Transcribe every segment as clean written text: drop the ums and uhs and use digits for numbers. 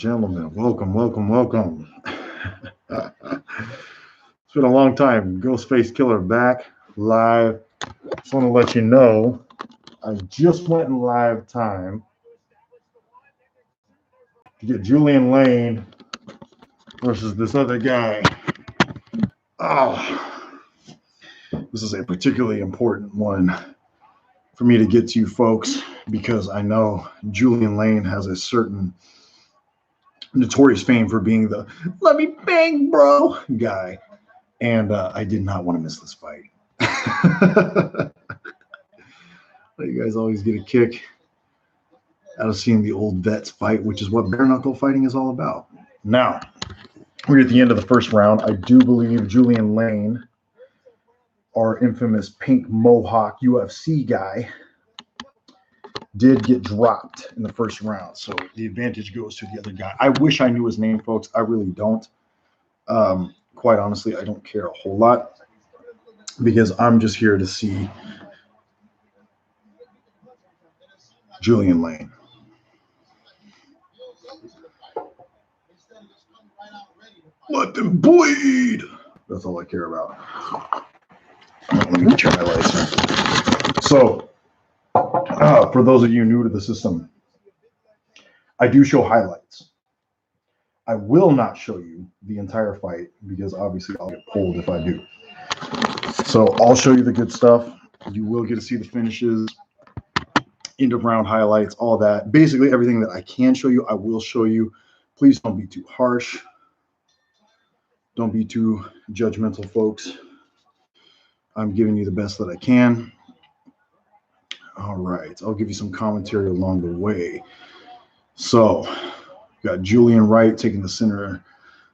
Gentlemen, welcome, welcome, welcome. It's been a long time. Ghostface Killer back live. Just want to let you know, I just went in live time to get Julian Lane versus this other guy. Oh, this is a particularly important one for me to get to you folks because I know Julian Lane has a certain notorious fame for being the "let me bang, bro" guy, and I did not want to miss this fight. You guys always get a kick out of seeing the old vets fight, which is what bare knuckle fighting is all about. Now, we're at the end of the first round. I do believe Julian Lane, our infamous pink mohawk UFC guy, did get dropped in the first round. So the advantage goes to the other guy. I wish I knew his name, folks. I really don't. Quite honestly, I don't care a whole lot because I'm just here to see Julian Lane. Let them bleed. That's all I care about. Let me check my lights. So, for those of you new to the system, I do show highlights. I will not show you the entire fight because obviously I'll get pulled if I do. So I'll show you the good stuff. You will get to see the finishes, end of round highlights, all that. Basically everything that I can show you, I will show you. Please don't be too harsh. Don't be too judgmental, folks. I'm giving you the best that I can. All right, I'll give you some commentary along the way. So, got Julian Wright taking the center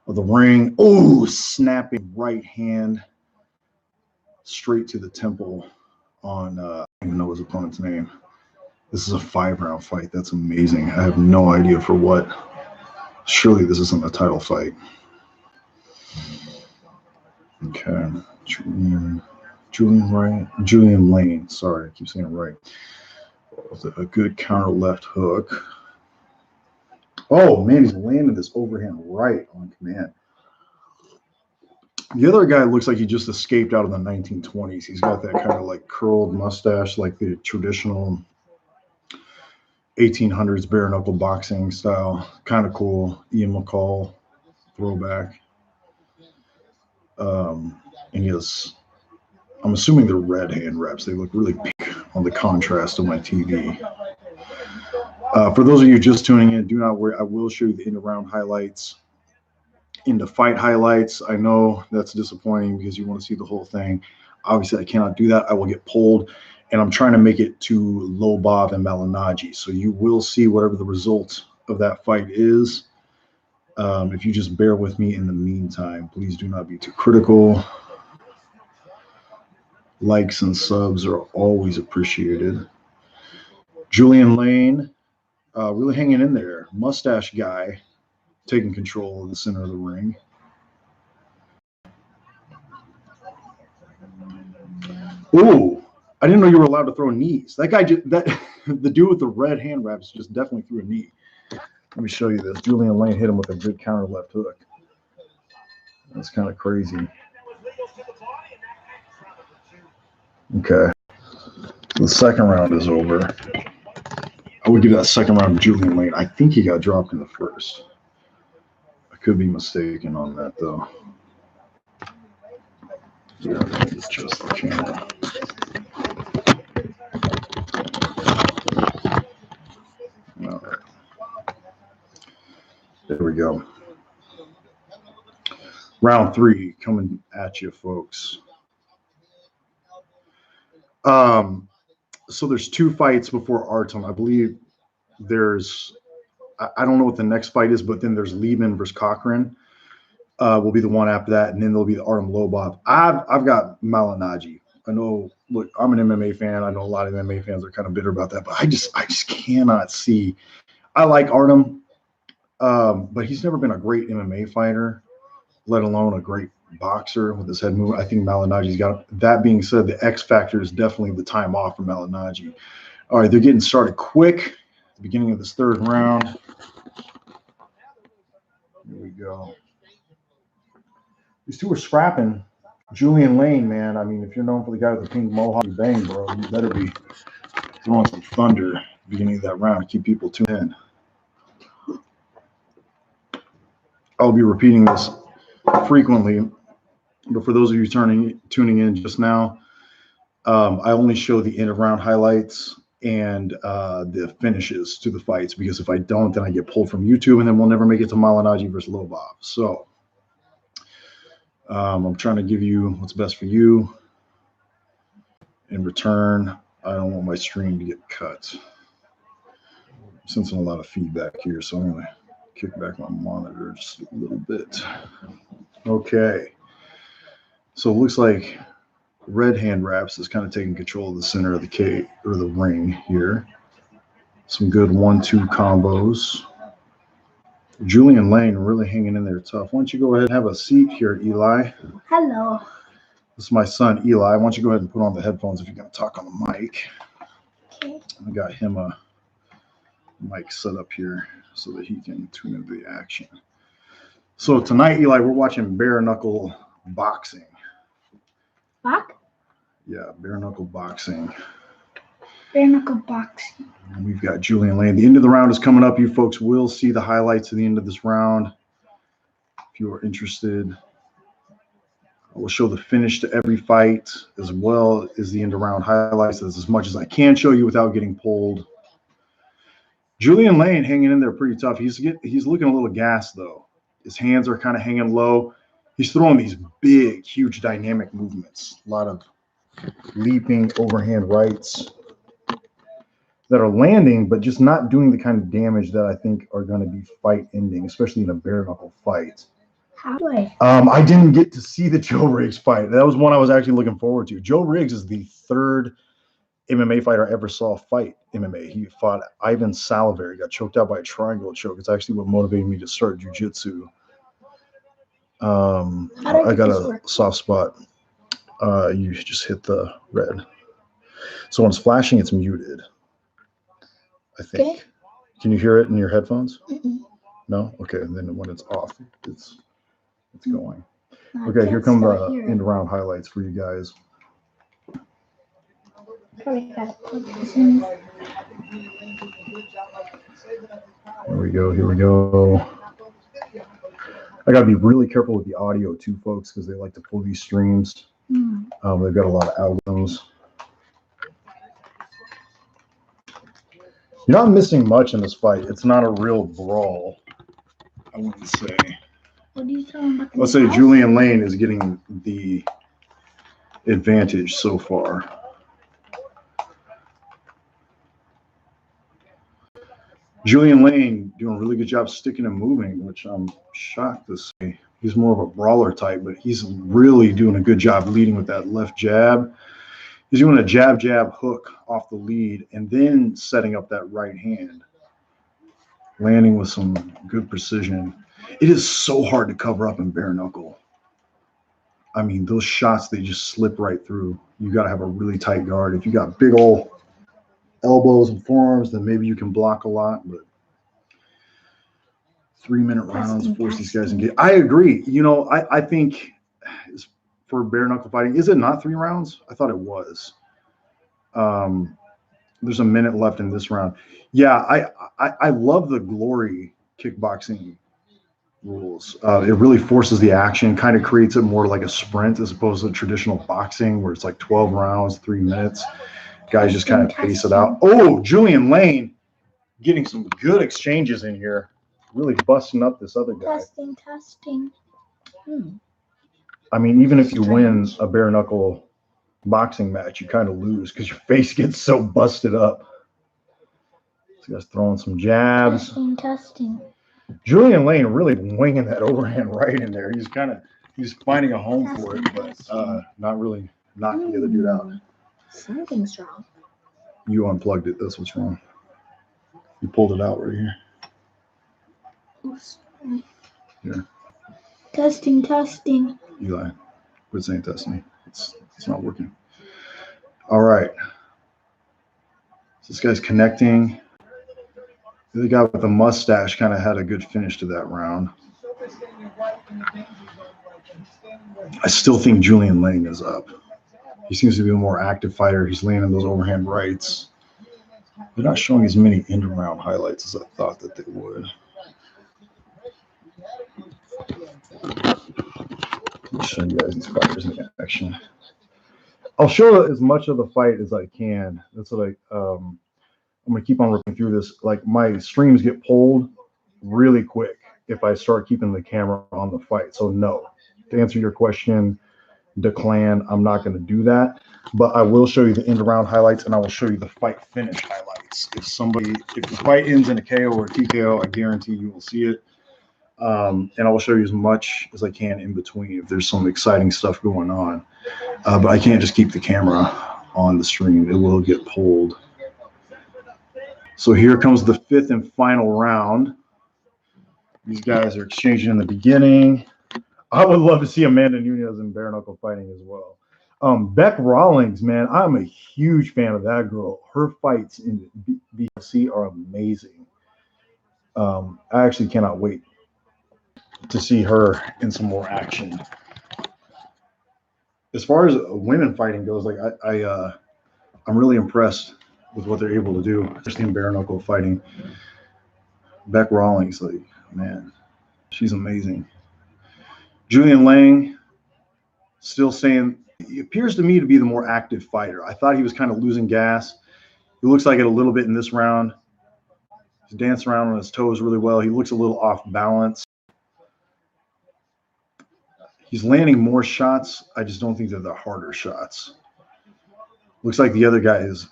of the ring. Oh, snapping right hand straight to the temple on, I don't even know his opponent's name. This is a 5-round fight. That's amazing. I have no idea for what. Surely this isn't a title fight. Okay, Julian Lane. Sorry, I keep saying it right. A good counter left hook. Oh man, he's landing this overhand right on command. The other guy looks like he just escaped out of the 1920s. He's got that kind of like curled mustache, like the traditional 1800s bare knuckle boxing style. Kind of cool. Ian McCall throwback. And he has, I'm assuming they're red hand reps. They look really pink on the contrast of my TV. For those of you just tuning in, do not worry. I will show you the end of round highlights, into fight highlights. I know that's disappointing because you want to see the whole thing. Obviously, I cannot do that. I will get pulled, and I'm trying to make it to Lobov and Malinaggi. So you will see whatever the result of that fight is. If you just bear with me in the meantime, please do not be too critical. Likes and subs are always appreciated. Julian Lane, really hanging in there. Mustache guy taking control of the center of the ring. Ooh, I didn't know you were allowed to throw knees. That guy, the dude with the red hand wraps just definitely threw a knee. Let me show you this. Julian Lane hit him with a good counter left hook. That's kind of crazy. Okay. The second round is over. I would give that second round to Julian Lane. I think he got dropped in the first. I could be mistaken on that, though. Yeah, let me adjust the camera. All right. There we go. Round 3 coming at you, folks. So there's 2 fights before Artem. I believe there's, I don't know what the next fight is, but then there's Lieben versus Cochran. Will be the one after that, and then there'll be the Artem Lobov. I've got Malinaggi. I know. Look, I'm an MMA fan. I know a lot of MMA fans are kind of bitter about that, but I just cannot see. I like Artem, but he's never been a great MMA fighter, let alone a great boxer with his head movement. I think Malinaggi's got it. That being said, the X factor is definitely the time off for Malinaggi. All right, they're getting started quick. At the beginning of this third round. go. These two are scrapping. Julian Lane, man. I mean, if you're known for the guy with the pink mohawk bang, bro, you better be throwing some thunder at the beginning of that round to keep people tuned in. I'll be repeating this frequently, but for those of you tuning in just now, I only show the end of round highlights and the finishes to the fights, because if I don't, then I get pulled from YouTube, and then we'll never make it to Malinaggi versus Lobov. So I'm trying to give you what's best for you. In return, I don't want my stream to get cut. I'm sensing a lot of feedback here, so I'm going to kick back my monitor just a little bit. Okay. So it looks like Red Hand Wraps is kind of taking control of the center of the cage or the ring here. Some good 1-2 combos. Julian Lane really hanging in there tough. Why don't you go ahead and have a seat here, Eli? Hello. This is my son, Eli. Why don't you go ahead and put on the headphones if you're going to talk on the mic. Okay. I got him a mic set up here so that he can tune into the action. So tonight, Eli, we're watching bare knuckle boxing. Bach? Yeah, bare knuckle boxing. Bare knuckle boxing. And we've got Julian Lane. The end of the round is coming up. You folks will see the highlights at the end of this round. If you are interested, I will show the finish to every fight as well as the end of round highlights as much as I can show you without getting pulled. Julian Lane hanging in there pretty tough. He's looking a little gassed though. His hands are kind of hanging low. He's throwing these big, huge dynamic movements. A lot of leaping overhand rights that are landing, but just not doing the kind of damage that I think are going to be fight ending, especially in a bare knuckle fight. How do I? I didn't get to see the Joe Riggs fight. That was one I was actually looking forward to. Joe Riggs is the third MMA fighter I ever saw fight MMA. He fought Ivan Salivary. He got choked out by a triangle choke. It's actually what motivated me to start jiu-jitsu. I got a soft spot. You just hit the red. So when it's flashing, it's muted, I think. Okay. Can you hear it in your headphones? Mm-mm. No? Okay, and then when it's off, it's going. Okay, here come the end round highlights for you guys. Probably gotta plug this in. Here we go. I got to be really careful with the audio too, folks, because they like to pull these streams. They've got a lot of algorithms. You're not missing much in this fight. It's not a real brawl, I wouldn't say. What are you talking about? Let's say Julian Lane is getting the advantage so far. Julian Lane doing a really good job sticking and moving, which I'm shocked to see. He's more of a brawler type, but he's really doing a good job leading with that left jab. He's doing a jab, hook off the lead, and then setting up that right hand, landing with some good precision. It is so hard to cover up in bare knuckle. I mean, those shots, they just slip right through. You got to have a really tight guard. If you got big old elbows and forearms, then maybe you can block a lot, but 3-minute rounds force these guys to get. I agree. You know, I think for bare knuckle fighting, is it not 3 rounds? I thought it was. There's a minute left in this round. Yeah, I love the glory kickboxing rules. It really forces the action, kind of creates it more like a sprint as opposed to traditional boxing where it's like 12 rounds, 3 minutes. Guys just kind of pace it out. Oh, Julian Lane getting some good exchanges in here. Really busting up this other guy. Testing. I mean, even if you win a bare knuckle boxing match, you kind of lose because your face gets so busted up. This guy's throwing some jabs. Testing. Julian Lane really winging that overhand right in there. He's finding a home for it, but not really knocking the other dude out. Something's wrong. You unplugged it. That's what's wrong. You pulled it out right here. Oops. Yeah. Testing. Eli, quit saying testing. It's not working. All right. So this guy's connecting. The guy with the mustache kind of had a good finish to that round. I still think Julian Lang is up. He seems to be a more active fighter. He's landing those overhand rights. They're not showing as many end-around highlights as I thought that they would. I'll show you guys these fighters in action. I'll show as much of the fight as I can. That's what I'm gonna keep on working through this. Like my streams get pulled really quick if I start keeping the camera on the fight. So no, to answer your question, Declan, I'm not gonna do that. But I will show you the end around highlights and I will show you the fight finish highlights. If the fight ends in a KO or a TKO, I guarantee you will see it. And I will show you as much as I can in between if there's some exciting stuff going on. But I can't just keep the camera on the stream. It will get pulled. So here comes the fifth and final round. These guys are exchanging in the beginning. I would love to see Amanda Nunes and bare knuckle fighting as well. Beck Rawlings, man, I'm a huge fan of that girl. Her fights in BKFC are amazing. I actually cannot wait to see her in some more action. As far as women fighting goes, like I'm really impressed with what they're able to do, especially in bare knuckle fighting. Beck Rawlings, like, man, she's amazing. Julian Lang, still saying, he appears to me to be the more active fighter. I thought he was kind of losing gas. He looks like it a little bit in this round. He's dancing around on his toes really well. He looks a little off balance. He's landing more shots. I just don't think they're the harder shots. Looks like the other guy is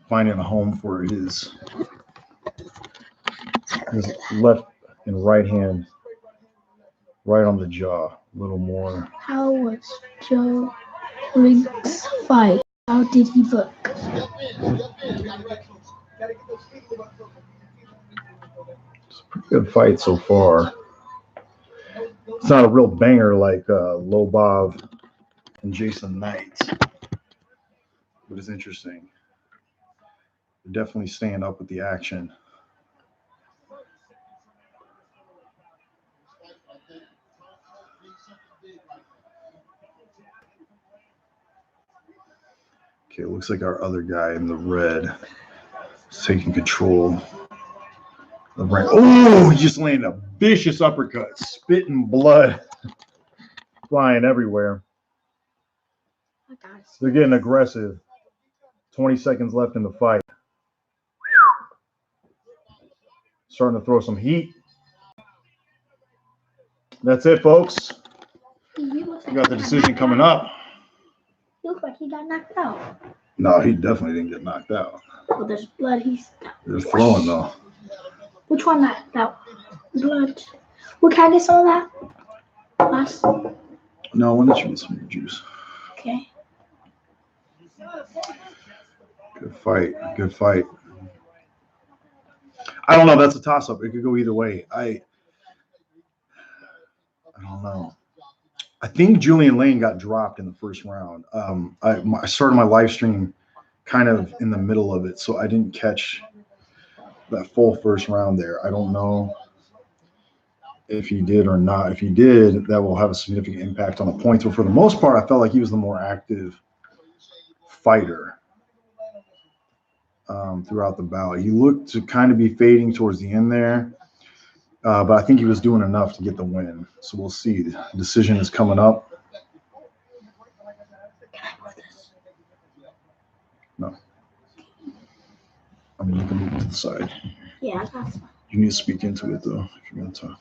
finding a home for his left and right hand, right on the jaw, a little more. How was Joe Riggs' fight? How did he look? It's a pretty good fight so far. It's not a real banger like Lobov and Jason Knight, but it's interesting. They're definitely staying up with the action. Okay, it looks like our other guy in the red is taking control. Oh, he just landed a vicious uppercut, spitting blood flying everywhere. They're getting aggressive. 20 seconds left in the fight. Starting to throw some heat. That's it, folks. We got the decision coming up. He looks like he got knocked out. No, he definitely didn't get knocked out. Well, there's blood. They're throwing, though. Which one knocked out? Blood. What kind of saw that? Last. No, why don't you get some more juice? Okay. Good fight. Good fight. I don't know. That's a toss-up. It could go either way. I don't know. I think Julian Lane got dropped in the first round. I started my live stream kind of in the middle of it, so I didn't catch that full first round there. I don't know if he did or not. If he did, that will have a significant impact on the points. But for the most part, I felt like he was the more active fighter throughout the bout. He looked to kind of be fading towards the end there, but I think he was doing enough to get the win. So we'll see. The decision is coming up. No. I mean, you can move it to the side. Yeah, that's fine. You need to speak into it, though, if you're going to talk.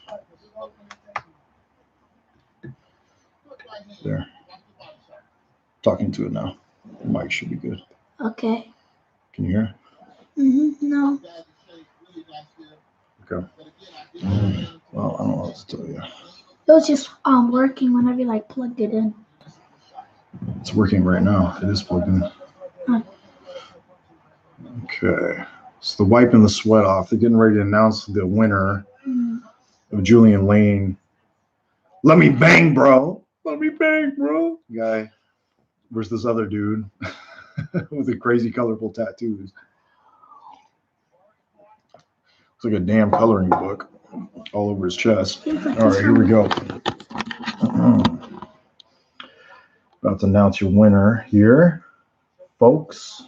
There. Talking to it now. The mic should be good. Okay. Can you hear? No. Okay. Well, I don't know what to tell you. It was just working whenever you like plugged it in. It's working right now. It is plugged in. Huh. Okay. So they're wiping the sweat off. They're getting ready to announce the winner of Julian Lane. Let me bang, bro. Let me bang, bro. Guy versus this other dude with the crazy colorful tattoos. It's like a damn coloring book all over his chest. All right, here we go. About to announce your winner here, folks.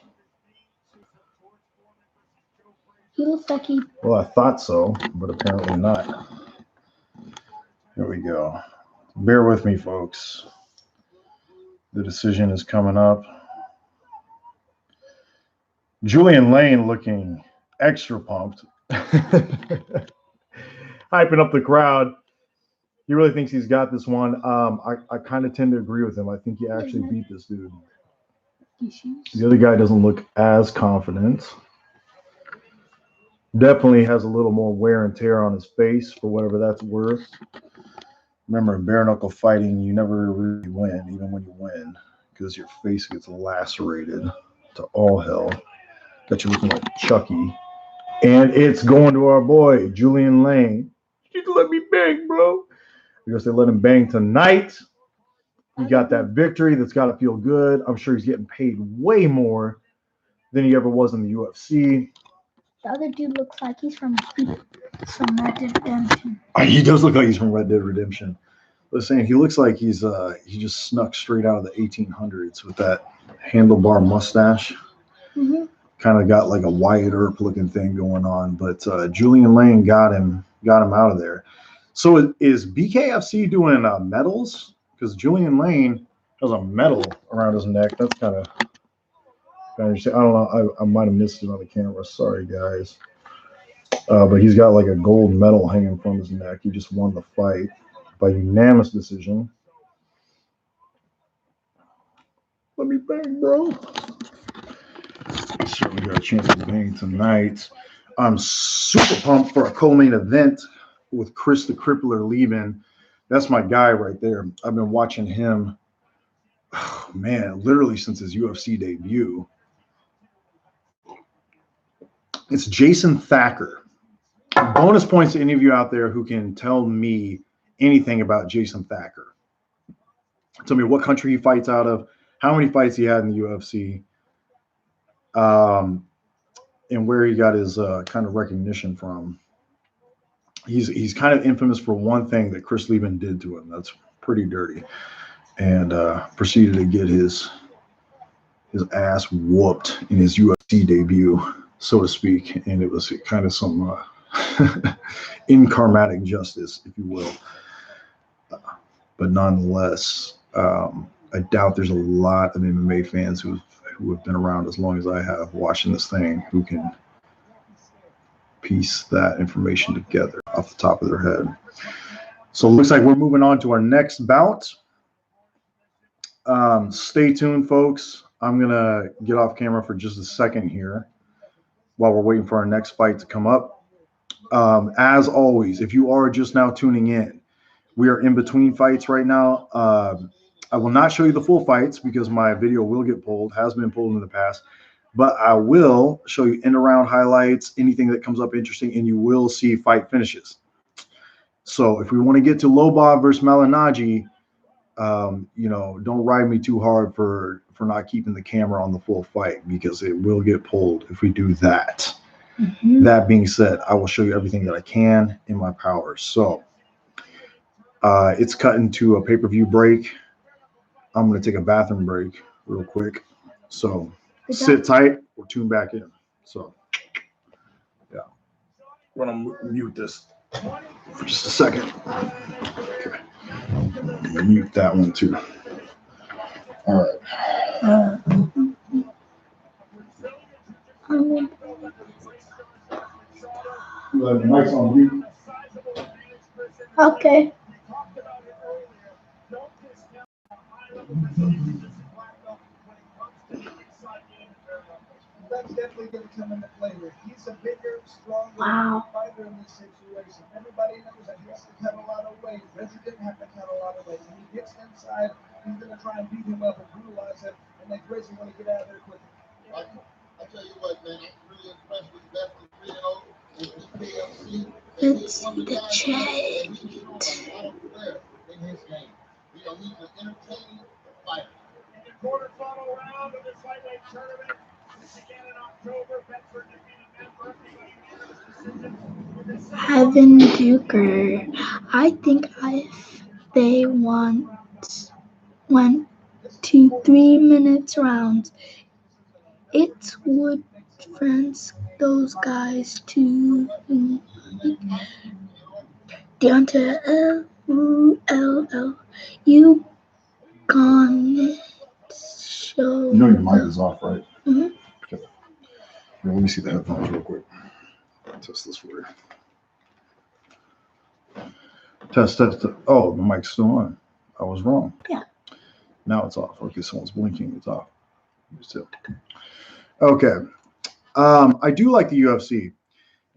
He looks like he. Well, I thought so, but apparently not. Here we go. Bear with me, folks. The decision is coming up. Julian Lane looking extra pumped. Hyping up the crowd. He really thinks he's got this one. I kind of tend to agree with him. I think he actually beat this dude. The other guy doesn't look as confident. Definitely has a little more wear and tear on his face for whatever that's worth. Remember, in bare knuckle fighting, you never really win, even when you win, because your face gets lacerated to all hell. Got you looking like Chucky. And it's going to our boy, Julian Lane. Just let me bang, bro. Because they let him bang tonight. He got that victory. That's got to feel good. I'm sure he's getting paid way more than he ever was in the UFC. The other dude looks like he's from Red Dead Redemption. He does look like he's from Red Dead Redemption. Listen, he looks like he just snuck straight out of the 1800s with that handlebar mustache. Mm-hmm. Kind of got like a Wyatt Earp looking thing going on, but Julian Lane got him out of there. So is BKFC doing medals? Because Julian Lane has a medal around his neck. That's kind of interesting. I don't know. I might have missed it on the camera. Sorry, guys. But he's got like a gold medal hanging from his neck. He just won the fight by unanimous decision. Let me bang, bro. Certainly got a chance to bang tonight. I'm super pumped for a co-main event with Chris the Crippler leaving. That's my guy right there. I've been watching him, oh, man, literally since his UFC debut. It's Jason Thacker. Bonus points to any of you out there who can tell me anything about Jason Thacker. Tell me what country he fights out of, how many fights he had in the UFC, and where he got his kind of recognition from. He's kind of infamous for one thing that Chris Lieben did to him. That's pretty dirty, and proceeded to get his ass whooped in his UFC debut, so to speak. And it was kind of some inkarmatic justice, if you will. But nonetheless, I doubt there's a lot of MMA fans who have been around as long as I have watching this thing who can piece that information together off the top of their head. So it looks like we're moving on to our next bout. Stay tuned, folks. I'm going to get off camera for just a second here while we're waiting for our next fight to come up. As always, if you are just now tuning in, we are in between fights right now. I will not show you the full fights because my video will get pulled, has been pulled in the past, but I will show you end-around highlights, anything that comes up interesting, and you will see fight finishes. So if we want to get to Lobov versus Malinaggi, don't ride me too hard for not keeping the camera on the full fight because it will get pulled if we do that. Mm-hmm. That being said, I will show you everything that I can in my power. So it's cutting to a pay-per-view break. I'm going to take a bathroom break real quick. So sit tight or tune back in. So, yeah. I'm going to mute this for just a second. Okay. Mute that one too. All right. The mic's on mute. Okay. That's definitely going to come into play here. He's a bigger, stronger fighter in this situation. Everybody knows that he has to cut a lot of weight. Reggie didn't have to cut a lot of weight. When he gets inside, he's going to try and beat him up and brutalize him and make Reggie want to get out of there quickly. I tell you what, man, I'm really impressed with the best of 3-0 with BKFC. Let's see the chat. In his game. He's an entertaining fighter. In the quarterfinal round of this lightweight tournament, this again in October, Bedford defeated Matt Murphy by unanimous decision. Heaven Duker. I think if they went 2 3 minutes rounds, it would France those guys to down to LLL. You gone show. You know your mic is off, right? Mhm. Okay. Here, let me see the headphones real quick. Test this for you. Test. Oh, the mic's still on. I was wrong. Yeah. Now it's off. Okay, someone's blinking. It's off. Okay. I do like the UFC.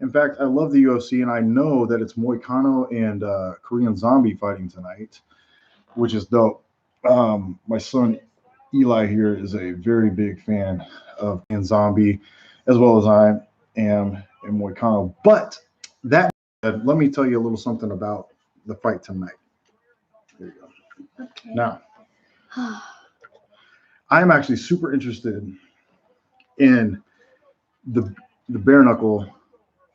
In fact, I love the UFC, and I know that it's Moicano and Korean Zombie fighting tonight, which is dope. My son Eli here is a very big fan of Korean Zombie, as well as I am in Moicano. But that said, let me tell you a little something about the fight tonight. There you go. Okay. Now, I'm actually super interested in the bare knuckle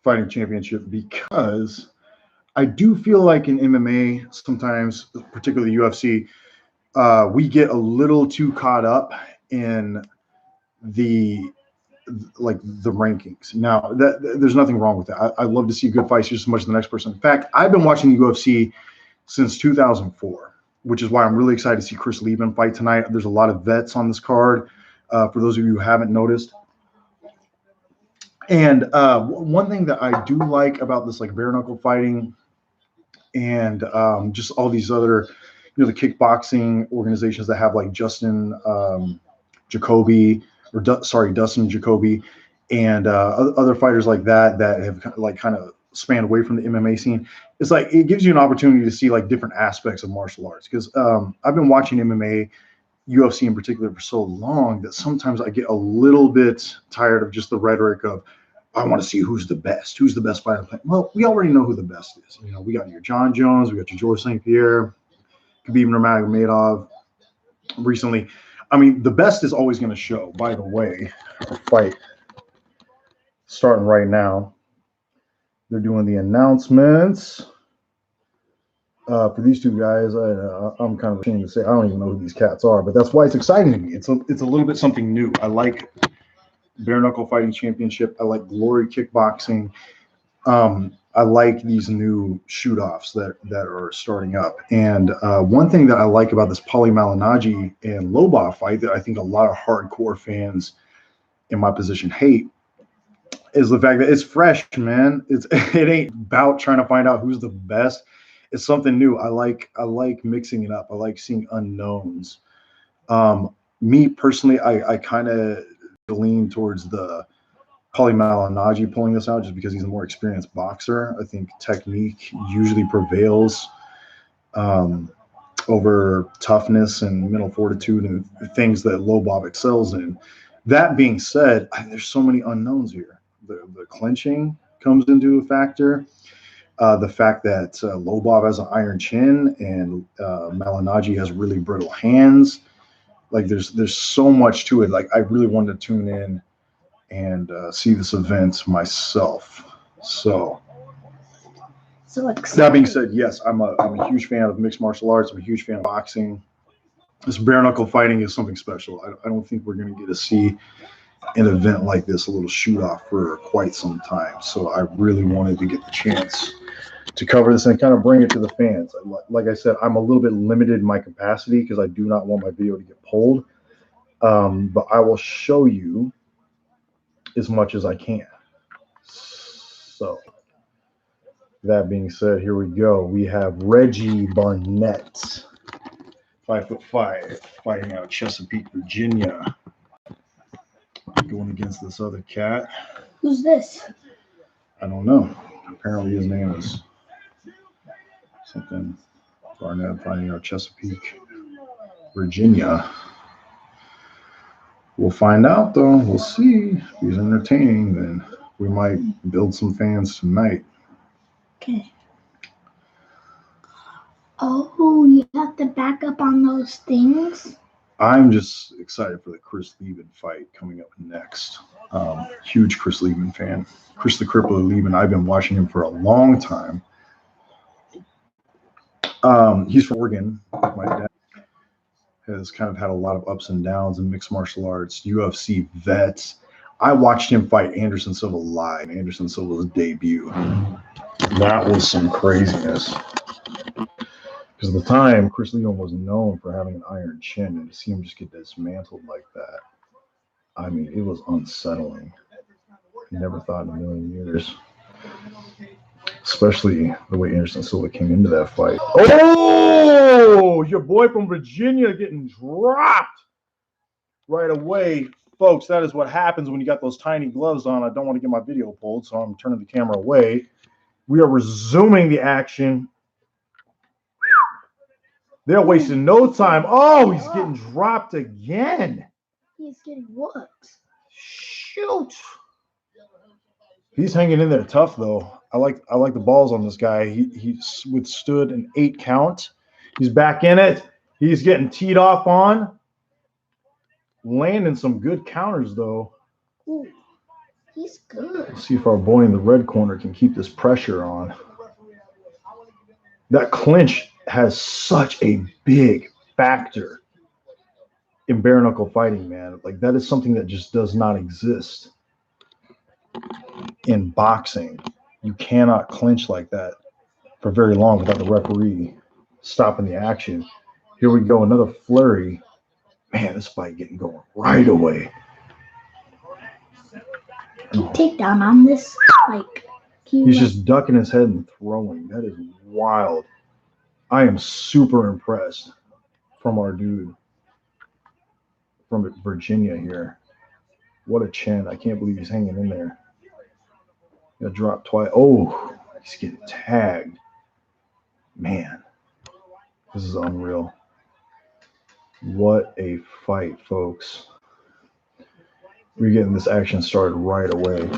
fighting championship because I do feel like in MMA sometimes, particularly UFC, we get a little too caught up in the rankings. Now, there's nothing wrong with that. I love to see good fights just as much as the next person. In fact, I've been watching UFC since 2004, which is why I'm really excited to see Chris Lieben fight tonight. There's a lot of vets on this card. For those of you who haven't noticed. And one thing that I do like about this like bare knuckle fighting and just all these other, the kickboxing organizations that have like Justin Jacoby Dustin Jacoby and other fighters like that have kind of spanned away from the MMA scene. It's like it gives you an opportunity to see like different aspects of martial arts because I've been watching MMA, UFC in particular, for so long that sometimes I get a little bit tired of just the rhetoric of I want to see who's the best fighter. Well, we already know who the best is. We got your John Jones, we got your George St. Pierre, Khabib Nurmagomedov recently. I mean, the best is always going to show. By the way, a fight starting right now. They're doing the announcements for these two guys. I'm kind of ashamed to say I don't even know who these cats are, but that's why it's exciting to me. It's a little bit something new. I like bare knuckle fighting championship. I like glory kickboxing. I like these new shoot-offs that are starting up. And one thing that I like about this Malinaggi and Lobov fight that I think a lot of hardcore fans in my position hate is the fact that it's fresh, man. It ain't about trying to find out who's the best. It's something new. I like mixing it up. I like seeing unknowns. Me personally, I kind of lean towards the Malinaggi pulling this out just because he's a more experienced boxer. I think technique usually prevails over toughness and mental fortitude and things that Lobov excels in. That being said, there's so many unknowns here. The clinching comes into a factor. The fact that Lobov has an iron chin and Malinaggi has really brittle hands. Like there's so much to it. Like I really wanted to tune in and see this event myself. So that being said, yes, I'm a huge fan of mixed martial arts. I'm a huge fan of boxing. This bare knuckle fighting is something special. I don't think we're going to get to see an event like this, a little shoot off, for quite some time. So I really wanted to get the chance to cover this and kind of bring it to the fans. Like I said, I'm a little bit limited in my capacity because I do not want my video to get pulled. But I will show you as much as I can. So that being said, here we go. We have Reggie Barnett, 5'5", fighting out of Chesapeake, Virginia, going against this other cat. Who's this? I don't know. Apparently his name is something Barnett, fighting out of Chesapeake, Virginia. We'll find out, though. We'll see. If he's entertaining, then we might build some fans tonight. Okay. Oh, you have to back up on those things? I'm just excited for the Chris Lieben fight coming up next. Huge Chris Lieben fan. Chris the Crippler Lieben. I've been watching him for a long time. He's from Oregon. My dad has kind of had a lot of ups and downs in mixed martial arts, UFC vets. I watched him fight Anderson Silva live, Anderson Silva's debut. That was some craziness. Because at the time, Chris Lieben was known for having an iron chin, and to see him just get dismantled like that, I mean, it was unsettling. Never thought in a million years. Especially the way Anderson Silva came into that fight. Oh, your boy from Virginia getting dropped right away. Folks, that is what happens when you got those tiny gloves on. I don't want to get my video pulled, so I'm turning the camera away. We are resuming the action. They're wasting no time. Oh, he's getting dropped again. He's getting whooped. Shoot. He's hanging in there tough, though. I like the balls on this guy. He withstood an 8 count. He's back in it. He's getting teed off on. Landing some good counters, though. Ooh, he's good. Let's see if our boy in the red corner can keep this pressure on. That clinch has such a big factor in bare knuckle fighting, man. Like, that is something that just does not exist in boxing. You cannot clinch like that for very long without the referee stopping the action. Here we go, another flurry. Man, this fight getting going right away. Takedown on this, like he's just ducking his head and throwing. That is wild. I am super impressed from our dude from Virginia here. What a chin. I can't believe he's hanging in there. Got dropped twice. Oh, he's getting tagged. Man, this is unreal. What a fight, folks. We're getting this action started right away.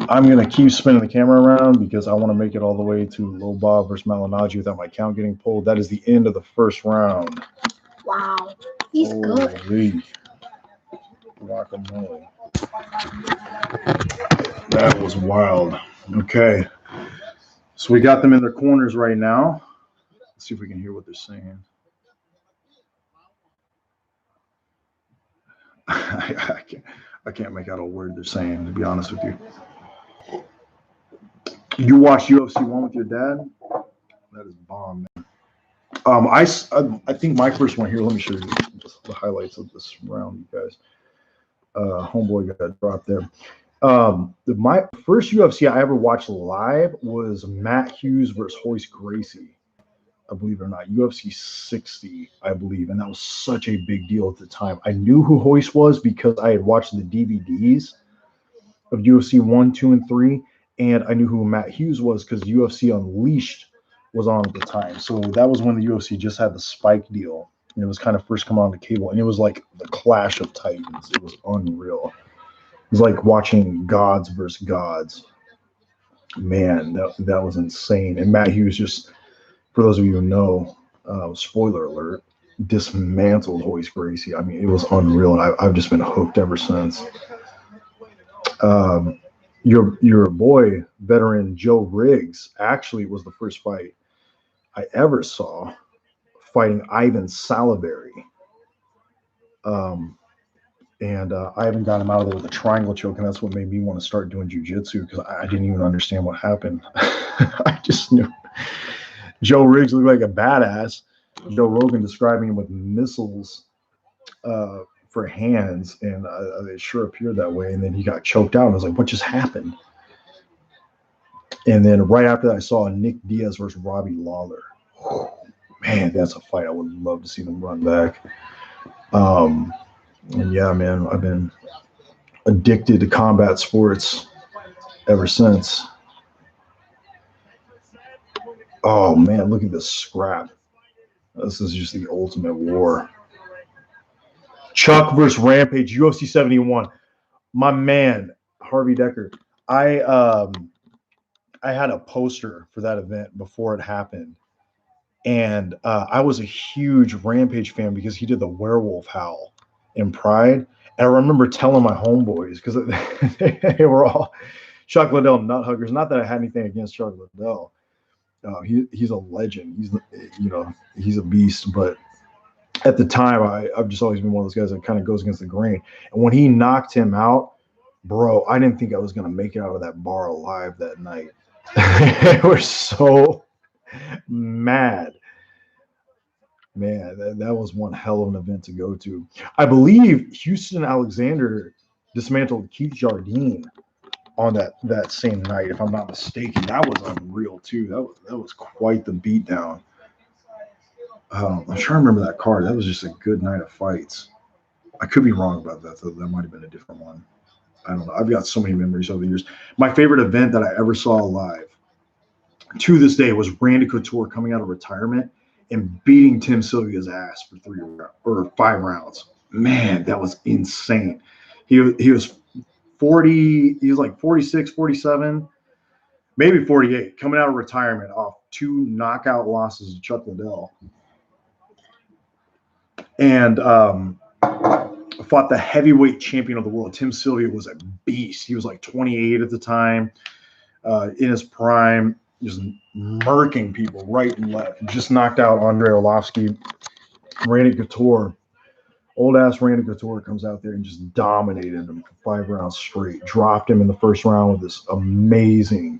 I'm going to keep spinning the camera around because I want to make it all the way to Lobov versus Malinaggi without my count getting pulled. That is the end of the first round. Wow, he's good. Guacamole. That was wild. Okay. So we got them in their corners right now. Let's see if we can hear what they're saying. I can't make out a word they're saying, to be honest with you. You watched UFC 1 with your dad? That is bomb, man. I think my first one here, let me show you just the highlights of this round, you guys. Homeboy got dropped there. My first UFC I ever watched live was Matt Hughes versus Royce Gracie. I believe it or not, UFC 60, I believe, and that was such a big deal at the time. I knew who Royce was because I had watched the DVDs of UFC 1, 2, and 3, and I knew who Matt Hughes was because UFC Unleashed was on at the time. So that was when the UFC just had the Spike deal, and it was kind of first come on the cable, and it was like the clash of titans. It was unreal. It was like watching gods versus gods. Man, that was insane. And Matt Hughes just, for those of you who know, spoiler alert, dismantled Royce Gracie. I mean, it was unreal, and I've just been hooked ever since. Your boy, veteran Joe Riggs, actually was the first fight I ever saw fighting Ivan Salaberry. And I haven't got him out of there with a triangle choke, and that's what made me want to start doing jiu-jitsu because I didn't even understand what happened. I just knew Joe Riggs looked like a badass. Joe Rogan describing him with missiles for hands, and it sure appeared that way. And then he got choked out. And I was like, what just happened? And then right after that, I saw Nick Diaz versus Robbie Lawler. Oh, man, that's a fight I would love to see them run back. And yeah, man, I've been addicted to combat sports ever since. Oh, man, look at this scrap. This is just the ultimate war. Chuck versus Rampage, UFC 71. My man, Harvey Decker. I had a poster for that event before it happened. And I was a huge Rampage fan because he did the werewolf howl in Pride. And I remember telling my homeboys, because they were all Chuck Liddell nut huggers. Not that I had anything against Chuck Liddell. He's a legend. He's a beast. But at the time, I've just always been one of those guys that kind of goes against the grain. And when he knocked him out, bro, I didn't think I was going to make it out of that bar alive that night. They were so mad. Man, that was one hell of an event to go to. I believe Houston Alexander dismantled Keith Jardine on that same night, if I'm not mistaken. That was unreal too. That was quite the beatdown. I'm trying to remember that card. That was just a good night of fights. I could be wrong about that, though. That might have been a different one. I don't know. I've got so many memories over the years. My favorite event that I ever saw live to this day was Randy Couture coming out of retirement and beating Tim Sylvia's ass for 3 or 5 rounds. Man, that was insane. He was 40, he was like 46, 47, maybe 48, coming out of retirement off 2 knockout losses to Chuck Liddell. And fought the heavyweight champion of the world. Tim Sylvia was a beast. He was like 28 at the time, in his prime, just murking people right and left. He just knocked out Andrei Arlovsky. Randy Couture, old-ass Randy Couture comes out there and just dominated him for 5 rounds straight. Dropped him in the first round with this amazing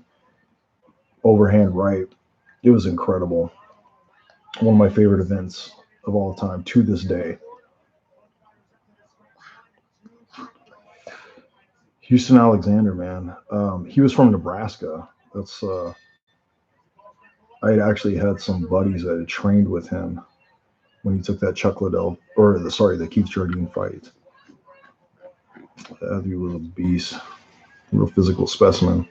overhand right. It was incredible. One of my favorite events of all time to this day. Houston Alexander, man. He was from Nebraska. That's I had actually had some buddies that had trained with him when he took that Chuck Liddell, the Keith Jardine fight. He was a beast, real physical specimen.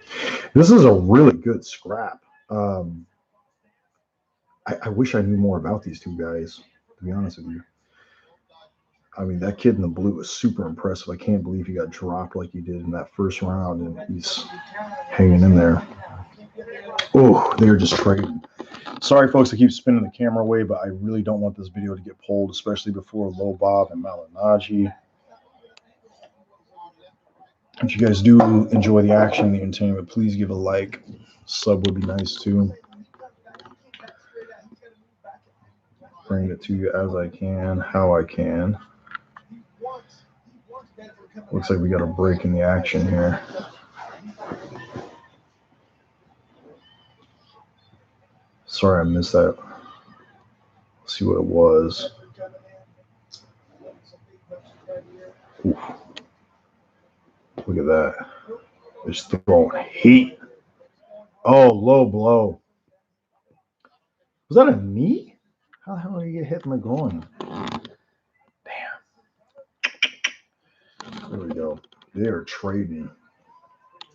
This is a really good scrap. I wish I knew more about these two guys, to be honest with you. I mean, that kid in the blue was super impressive. I can't believe he got dropped like he did in that first round, and he's hanging in there. Oh, they're just trading. Sorry, folks, I keep spinning the camera away, but I really don't want this video to get pulled, especially before Lobov and Malinaggi. If you guys do enjoy the action, the entertainment, please give a like. Sub would be nice, too. Bring it to you as I can, how I can. Looks like we got a break in the action here. Sorry, I missed that. Let's see what it was. Oof. Look at that. Just throwing heat. Oh, low blow. Was that a knee? How the hell did he get hit in the groin? Damn. There we go. They are trading.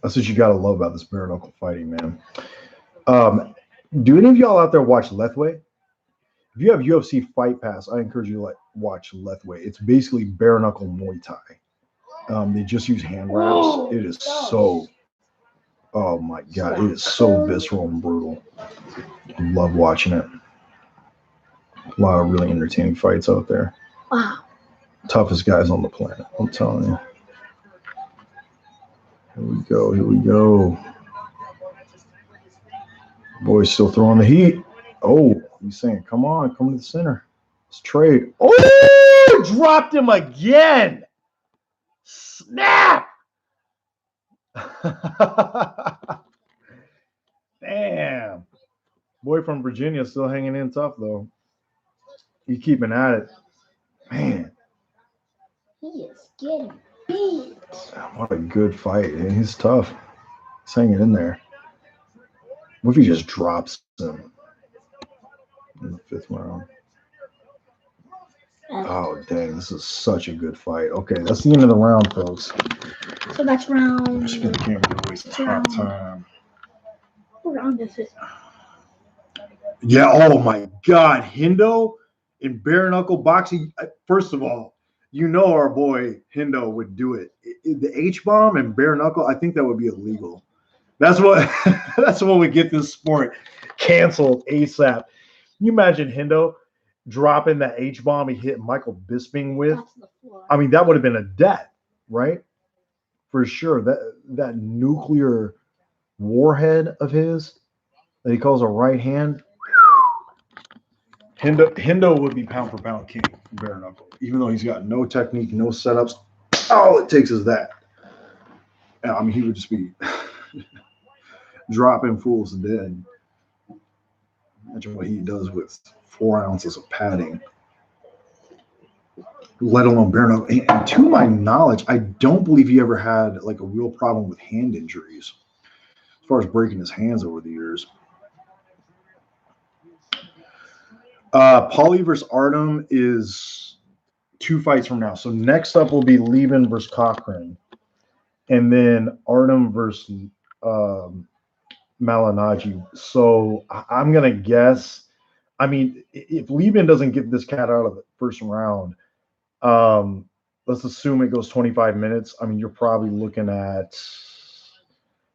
That's what you got to love about this bare knuckle fighting, man. Do any of y'all out there watch Lethway? If you have UFC Fight Pass, I encourage you to watch Lethway. It's basically bare knuckle Muay Thai. They just use hand wraps. It is so, oh my God, it is so visceral and brutal. I love watching it. A lot of really entertaining fights out there. Wow. Toughest guys on the planet, I'm telling you. Here we go, here we go. Boy's still throwing the heat. Oh, he's saying, come on, come to the center. Let's trade. Oh, dropped him again. Snap. Damn. Boy from Virginia still hanging in tough, though. He's keeping at it. Man. He is getting beat. What a good fight. He's tough. He's hanging in there. What if he just drops him in the 5th round? Oh, dang. This is such a good fight. Okay, that's the end of the round, folks. So that's round. Spin the camera to waste time. What round is it? Yeah, oh my God. Hendo in bare knuckle boxing. First of all, you know our boy Hendo would do it. The H-bomb and bare knuckle, I think that would be illegal. That's what we get this sport canceled ASAP. Can you imagine Hendo dropping that H-bomb he hit Michael Bisping with. Got to the floor. I mean, that would have been a death, right? For sure. That nuclear warhead of his that he calls a right hand. Hendo would be pound for pound king for bare knuckle, even though he's got no technique, no setups. All it takes is that. I mean, he would just be dropping fools dead. Imagine what he does with 4 ounces of padding, let alone bare knuckle. And to my knowledge, I don't believe he ever had like a real problem with hand injuries, as far as breaking his hands over the years. Paulie versus Artem is 2 fights from now. So next up will be Leben versus Cochran, and then Artem versus Malinaggi. So I'm gonna guess. I mean, if Leben doesn't get this cat out of the first round, let's assume it goes 25 minutes. I mean, you're probably looking at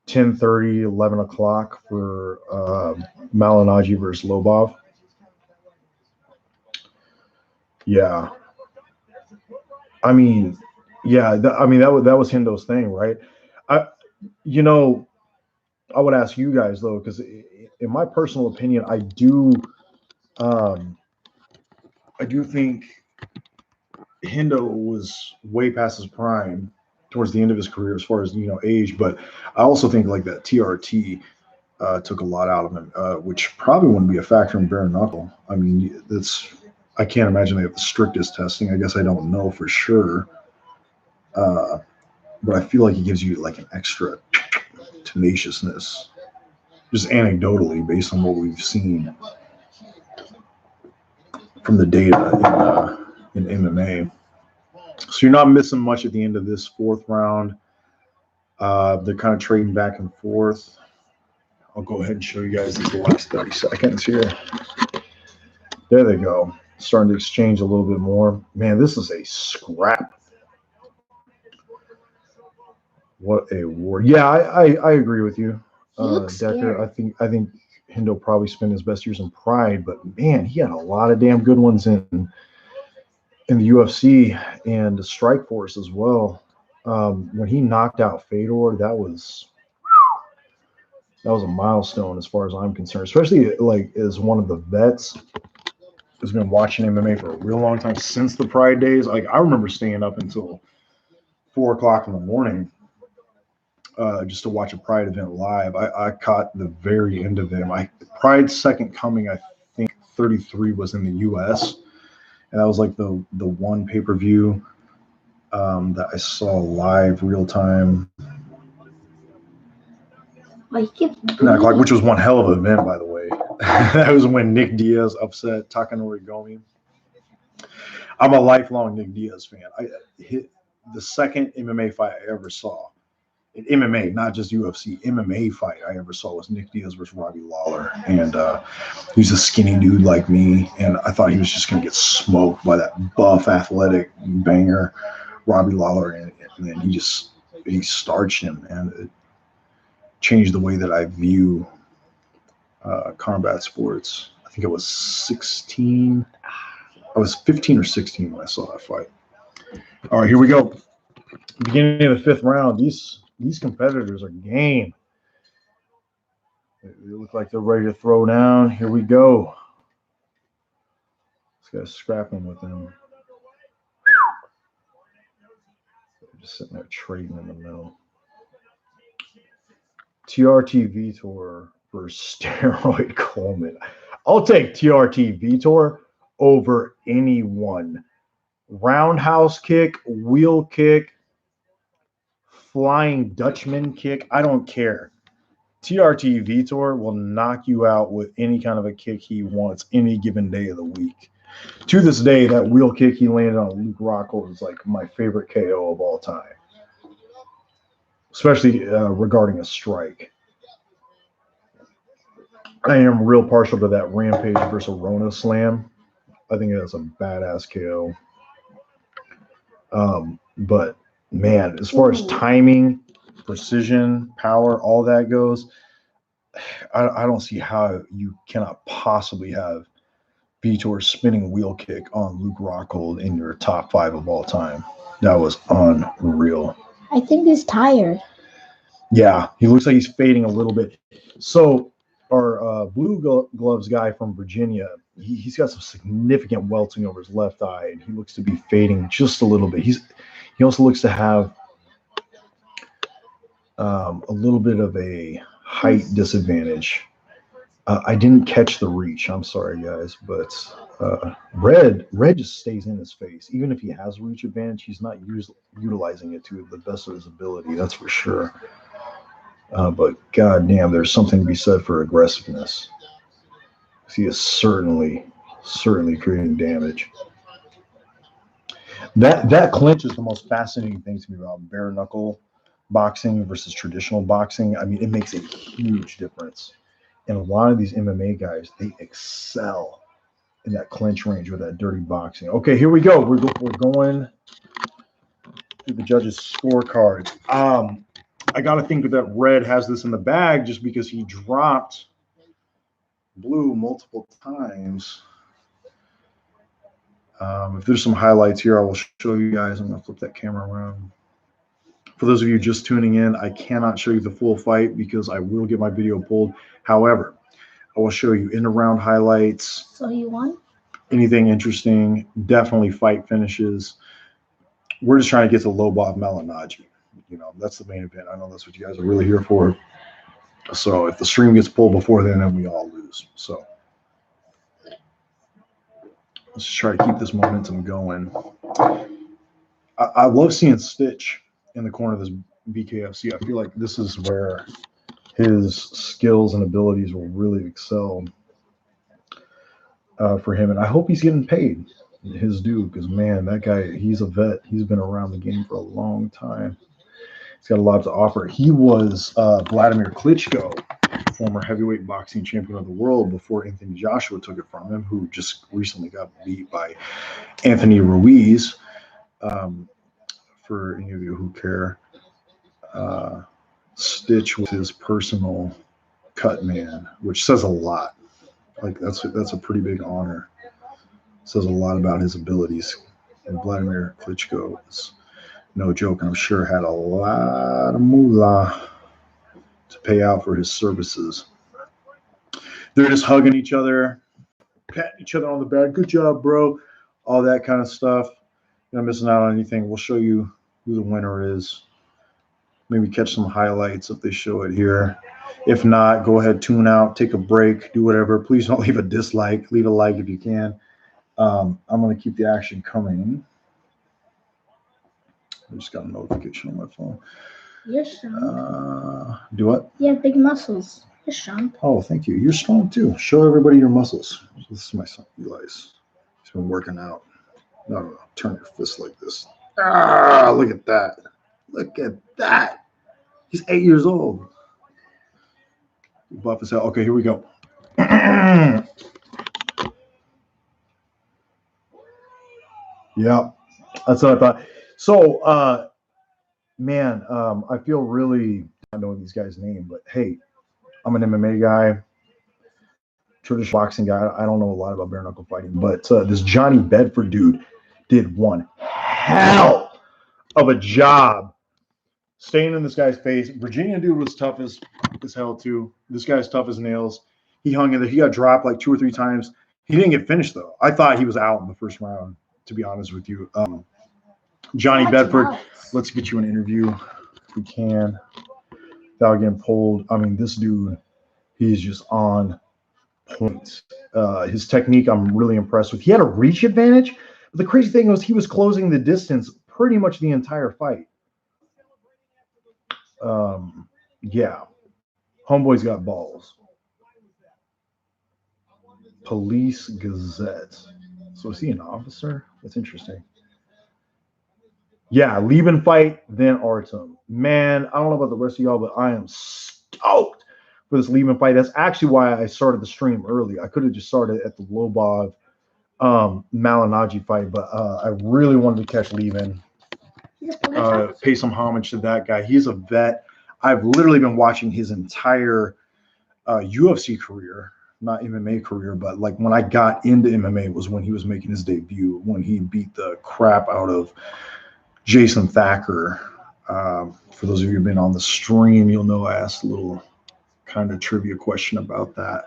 10:30, 11 o'clock for Malinaggi versus Lobov. Yeah. I mean, yeah. I mean, that was Hendo's thing, right? I would ask you guys though, because in my personal opinion, I do think Hendo was way past his prime towards the end of his career as far as age, but I also think like that TRT took a lot out of him, which probably wouldn't be a factor in bare knuckle. I mean, I can't imagine they have the strictest testing. I guess I don't know for sure, but I feel like it gives you like an extra tenaciousness, just anecdotally based on what we've seen from the data in MMA. So you're not missing much at the end of this 4th round. They're kind of trading back and forth. I'll go ahead and show you guys these last 30 seconds here. There they go. Starting to exchange a little bit more. Man, this is a scrap. What a war. Yeah, I agree with you, Decker. I think Hendo probably spent his best years in Pride, but man, he had a lot of damn good ones in the UFC and the Strikeforce as well. When he knocked out Fedor, that was a milestone as far as I'm concerned, especially like as one of the vets who's been watching MMA for a real long time since the Pride days. Like I remember staying up until 4 o'clock in the morning just to watch a Pride event live. I caught the very end of them. Pride's second coming, I think 33 was in the US. And that was like the one pay-per-view that I saw live real time. 9 o'clock, which was one hell of an event, by the way. That was when Nick Diaz upset Takanori Gomi. I'm a lifelong Nick Diaz fan. I hit the second MMA fight I ever saw. In MMA, not just UFC, MMA fight I ever saw was Nick Diaz versus Robbie Lawler. And he's a skinny dude like me. And I thought he was just going to get smoked by that buff, athletic banger, Robbie Lawler. And then he starched him. And it changed the way that I view combat sports. I think I was 16. I was 15 or 16 when I saw that fight. All right, here we go. Beginning of the 5th round. These competitors are game. They look like they're ready to throw down. Here we go. This guy's scrapping with him. They're just sitting there trading in the middle. TRT Vitor versus Steroid Coleman. I'll take TRT Vitor over anyone. Roundhouse kick, wheel kick, flying Dutchman kick. I don't care. TRT Vitor will knock you out with any kind of a kick he wants any given day of the week. To this day, that wheel kick he landed on Luke Rockhold is like my favorite KO of all time, especially regarding a strike. I am real partial to that Rampage versus Rona slam. I think that's a badass KO. But man, as far as timing, precision, power, all that goes, I don't see how you cannot possibly have Vitor spinning wheel kick on Luke Rockhold in your top 5 of all time. That was unreal. I think he's tired. Yeah, he looks like he's fading a little bit. So our blue gloves guy from Virginia, he's got some significant welting over his left eye, and he looks to be fading just a little bit. He also looks to have a little bit of a height disadvantage. I didn't catch the reach. I'm sorry, guys, but Red just stays in his face. Even if he has a reach advantage, he's not utilizing it to the best of his ability. That's for sure. But goddamn, there's something to be said for aggressiveness. He is certainly creating damage. That clinch is the most fascinating thing to me about bare knuckle boxing versus traditional boxing. I mean, it makes a huge difference. And a lot of these MMA guys, they excel in that clinch range with that dirty boxing. Okay, here we go. We're going through the judges' scorecard. I got to think that Red has this in the bag just because he dropped Blue multiple times. If there's some highlights here, I will show you guys. I'm going to flip that camera around. For those of you just tuning in, I cannot show you the full fight because I will get my video pulled. However, I will show you in-around highlights. So he won? Anything interesting, definitely fight finishes. We're just trying to get to Lobov Malinaggi. You know, that's the main event. I know that's what you guys are really here for. So if the stream gets pulled before then we all lose. So let's just try to keep this momentum going. I love seeing Stitch in the corner of this BKFC. I feel like this is where his skills and abilities will really excel for him. And I hope he's getting paid his due because, man, that guy, he's a vet. He's been around the game for a long time. He's got a lot to offer. He was Vladimir Klitschko, former heavyweight boxing champion of the world before Anthony Joshua took it from him, who just recently got beat by Anthony Ruiz. For any of you who care, Stitch was his personal cut man, which says a lot. Like that's a pretty big honor. Says a lot about his abilities. And Vladimir Klitschko is no joke. I'm sure had a lot of moolah to pay out for his services. They're just hugging each other, patting each other on the back. Good job, bro. All that kind of stuff. You're not missing out on anything. We'll show you who the winner is. Maybe catch some highlights if they show it here. If not, go ahead, tune out, take a break, do whatever. Please don't leave a dislike. Leave a like if you can. I'm going to keep the action coming. I just got a notification on my phone. You're strong. Do what? You have big muscles. You're strong. Oh, thank you. You're strong too. Show everybody your muscles. This is my son, Eli's. He's been working out. No. Turn your fist like this. Ah, look at that. Look at that. He's 8 years old. Buff as hell. Okay, here we go. Yeah, that's what I thought. So, man, I feel really not knowing these guys' name, but hey, I'm an MMA guy, traditional boxing guy. I don't know a lot about bare knuckle fighting, but this Johnny Bedford dude did one hell of a job staying in this guy's face. Virginia dude was tough as hell too. This guy's tough as nails. He hung in there. He got dropped like 2 or 3 times. He didn't get finished though. I thought he was out in the first round, to be honest with you. Johnny Bedford, let's get you an interview if we can. Without getting pulled. I mean, this dude, he's just on point. His technique, I'm really impressed with. He had a reach advantage. But the crazy thing was he was closing the distance pretty much the entire fight. Yeah. Homeboy's got balls. Police Gazette. So is he an officer? That's interesting. Yeah, Lieben fight, then Artem. Man, I don't know about the rest of y'all, but I am stoked for this Lieben fight. That's actually why I started the stream early. I could have just started at the Lobov Malinaggi fight, but I really wanted to catch Lieben. Pay some homage to that guy. He's a vet. I've literally been watching his entire UFC career. not MMA career, but like when I got into MMA was when he was making his debut, when he beat the crap out of Jason Thacker. For those of you who've been on the stream, you'll know I asked a little kind of trivia question about that.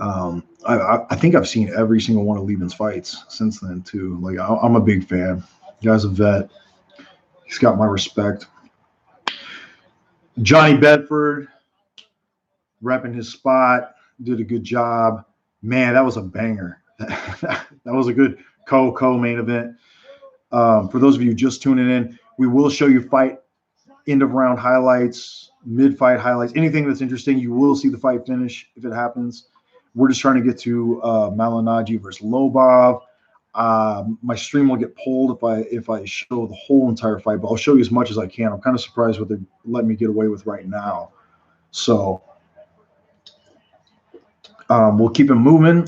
I think I've seen every single one of Lieben's fights since then too. Like I'm a big fan. The guy's a vet. He's got my respect. Johnny Bedford, repping his spot, did a good job. Man, that was a banger. That was a good co-main event. For those of you just tuning in, we will show you fight end of round highlights, mid-fight highlights, anything that's interesting. You will see the fight finish if it happens. We're just trying to get to Malinaggi versus Lobov. My stream will get pulled if I show the whole entire fight, but I'll show you as much as I can. I'm kind of surprised what they're letting me get away with right now. So we'll keep it moving.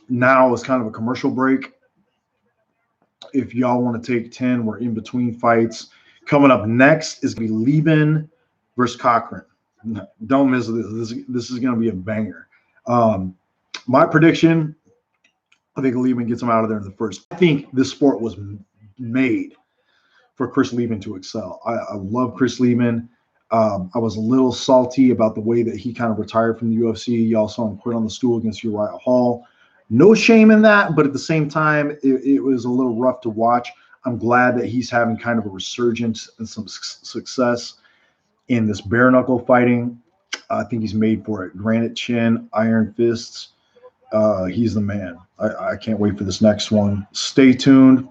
Now is kind of a commercial break. If y'all want to take 10, we're in between fights. Coming up next is going to be Lieben versus Cochran. Don't miss this. This is going to be a banger. My prediction, I think Lieben gets him out of there in the first. I think this sport was made for Chris Lieben to excel. I love Chris Lieben. I was a little salty about the way that he kind of retired from the UFC. Y'all saw him quit on the stool against Uriah Hall. No shame in that, but at the same time, it was a little rough to watch. I'm glad that he's having kind of a resurgence and some success in this bare knuckle fighting. I think he's made for it. Granite chin, iron fists. He's the man. I can't wait for this next one. Stay tuned.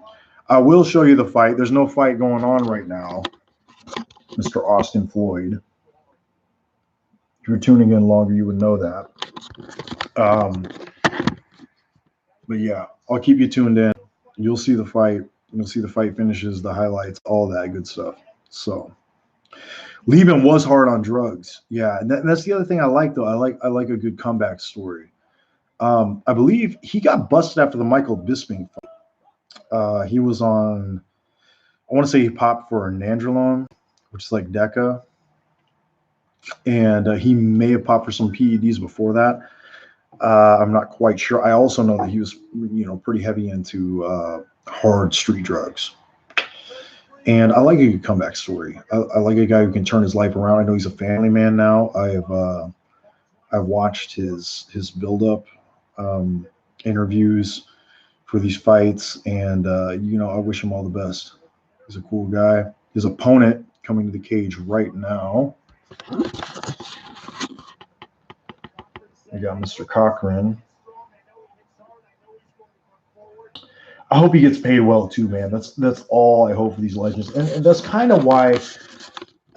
I will show you the fight. There's no fight going on right now, Mr. Austin Floyd. If you're tuning in longer, you would know that. But yeah, I'll keep you tuned in. You'll see the fight. You'll see the fight finishes, the highlights, all that good stuff. So Lieben was hard on drugs. Yeah, and that's the other thing I like, though. I like a good comeback story. I believe he got busted after the Michael Bisping fight. He was on, I want to say he popped for Nandrolone, which is like Deca. And he may have popped for some PEDs before that. I'm not quite sure. I also know that he was, pretty heavy into hard street drugs. And I like a good comeback story. I like a guy who can turn his life around. I know he's a family man now. I've watched his build-up interviews for these fights, and I wish him all the best. He's a cool guy. His opponent coming to the cage right now. We got Mr. Cochran. I hope he gets paid well too, man. That's all I hope for these legends, and that's kind of why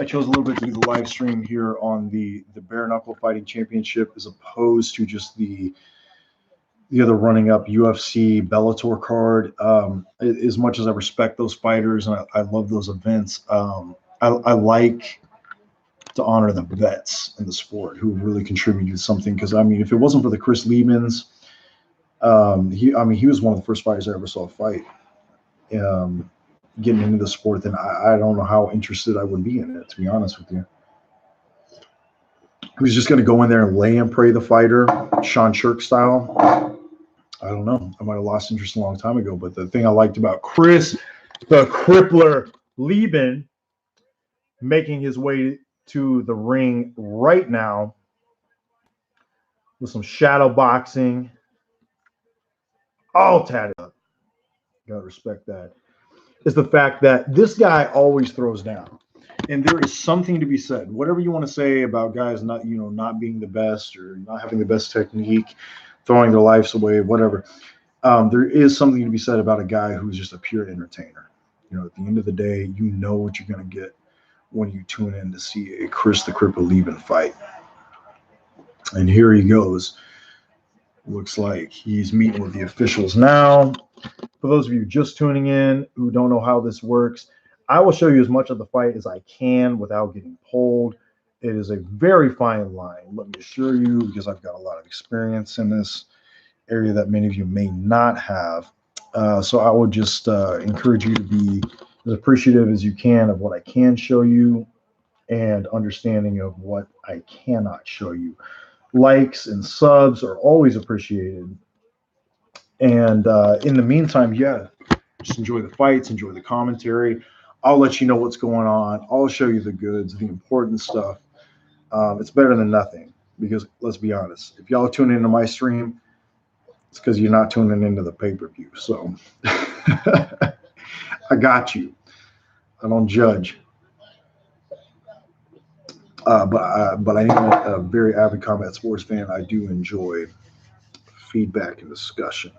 I chose a little bit to do the live stream here on the bare knuckle fighting championship, as opposed to just the other running up UFC Bellator card. As much as I respect those fighters and I love those events, I like to honor the vets in the sport who really contributed something. Because if it wasn't for the Chris Liebens, he was one of the first fighters I ever saw fight. Getting into the sport, then I don't know how interested I would be in it, to be honest with you. He was just going to go in there and lay and pray the fighter, Sean Shirk style. I don't know. I might have lost interest a long time ago. But the thing I liked about Chris, the crippler Lieben, making his way to the ring right now with some shadow boxing, all tatted up. Gotta respect that. Is the fact that this guy always throws down. And there is something to be said. Whatever you want to say about guys not being the best or not having the best technique, throwing their lives away, whatever. There is something to be said about a guy who's just a pure entertainer. At the end of the day, you know what you're going to get when you tune in to see a Chris the Cripple Lieben fight. And here he goes. Looks like he's meeting with the officials now. For those of you just tuning in who don't know how this works, I will show you as much of the fight as I can without getting pulled. It is a very fine line, let me assure you, because I've got a lot of experience in this area that many of you may not have. So I would just encourage you to be as appreciative as you can of what I can show you and understanding of what I cannot show you. Likes and subs are always appreciated. And in the meantime, yeah, just enjoy the fights, enjoy the commentary. I'll let you know what's going on. I'll show you the goods, the important stuff. It's better than nothing because let's be honest, if y'all tune into my stream, it's because you're not tuning into the pay-per-view. So I got you. I don't judge. But I am a very avid combat sports fan. I do enjoy feedback and discussion.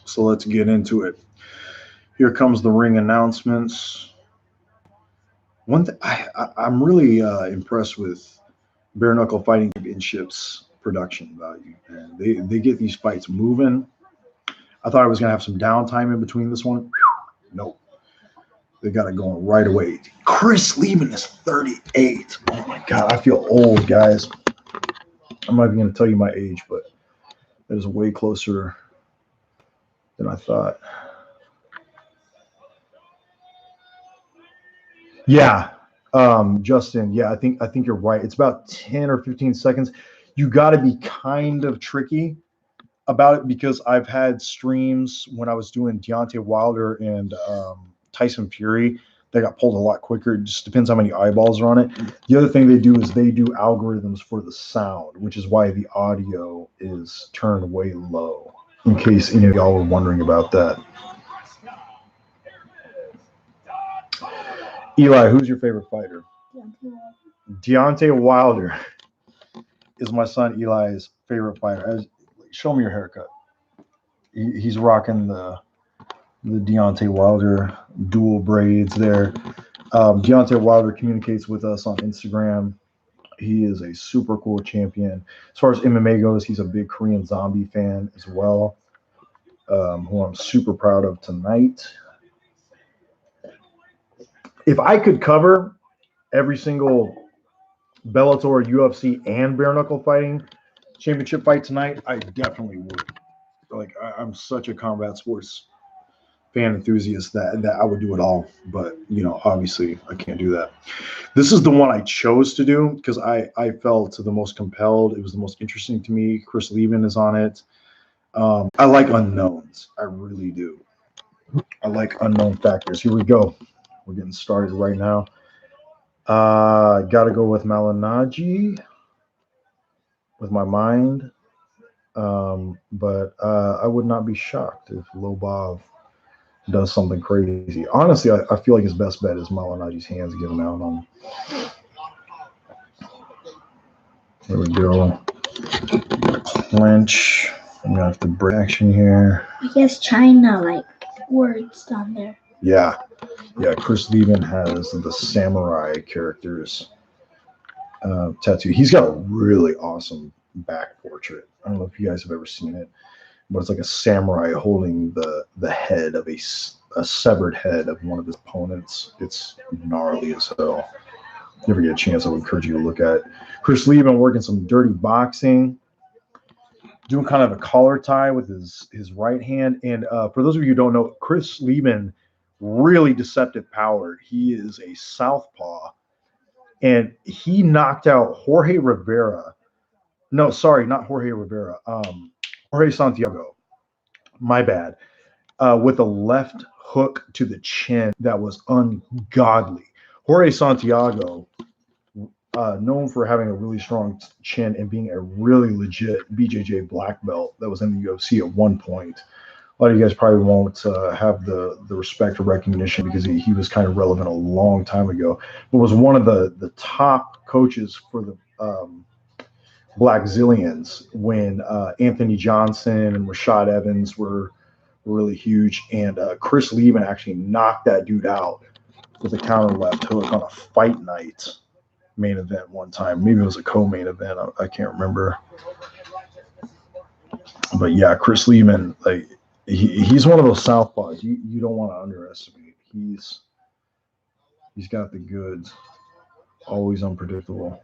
So let's get into it. Here comes the ring announcements. One thing I'm really impressed with Bare Knuckle Fighting Championships production value, and they get these fights moving. I thought I was gonna have some downtime in between this one. Nope, they got it going right away. Chris Lehman is 38. Oh my god, I feel old, guys. I'm not even gonna tell you my age, but that is way closer than I thought. Yeah, Justin. Yeah, I think you're right. It's about 10 or 15 seconds. You got to be kind of tricky about it because I've had streams when I was doing Deontay Wilder and Tyson Fury that got pulled a lot quicker. It just depends how many eyeballs are on it. The other thing they do is they do algorithms for the sound, which is why the audio is turned way low. In case any of y'all were wondering about that. Eli, who's your favorite fighter? Deontay Wilder is my son Eli's favorite fighter. Show me your haircut. He's rocking the Deontay Wilder dual braids there. Deontay Wilder communicates with us on Instagram. He is a super cool champion. As far as MMA goes, he's a big Korean Zombie fan as well, who I'm super proud of tonight. If I could cover every single Bellator, UFC, and bare knuckle fighting championship fight tonight, I definitely would. Like I'm such a combat sports fan enthusiast that I would do it all. But obviously I can't do that. This is the one I chose to do because I felt the most compelled. It was the most interesting to me. Chris Lehman is on it. I like unknowns. I really do. I like unknown factors. Here we go. We're getting started right now. Got to go with Malinaggi with my mind. But I would not be shocked if Lobov does something crazy. Honestly, I feel like his best bet is Malinaggi's hands given out on. Here we go. Clinch. I'm going to have to break action here. I guess China, like, words down there. Yeah, Chris Lehman has the samurai characters tattoo. He's got a really awesome back portrait. I don't know if you guys have ever seen it, but it's like a samurai holding the head of a severed head of one of his opponents. It's gnarly as hell. If you ever get a chance, I would encourage you to look at it. Chris Lehman working some dirty boxing, doing kind of a collar tie with his right hand. And for those of you who don't know, Chris Lehman, really deceptive power. He is a southpaw, and he knocked out Jorge Rivera. No, sorry, not Jorge Rivera. Jorge Santiago. My bad. With a left hook to the chin that was ungodly. Jorge Santiago, known for having a really strong chin and being a really legit BJJ black belt that was in the UFC at one point. A lot of you guys probably won't have the respect or recognition because he was kind of relevant a long time ago, but was one of the top coaches for the Black Zillions when Anthony Johnson and Rashad Evans were really huge. And Chris Lehman actually knocked that dude out with a counter left hook on a fight night main event one time. Maybe it was a co-main event. I can't remember. But yeah, Chris Lehman, like, he's one of those southpaws you don't want to underestimate. He's got the goods. Always unpredictable.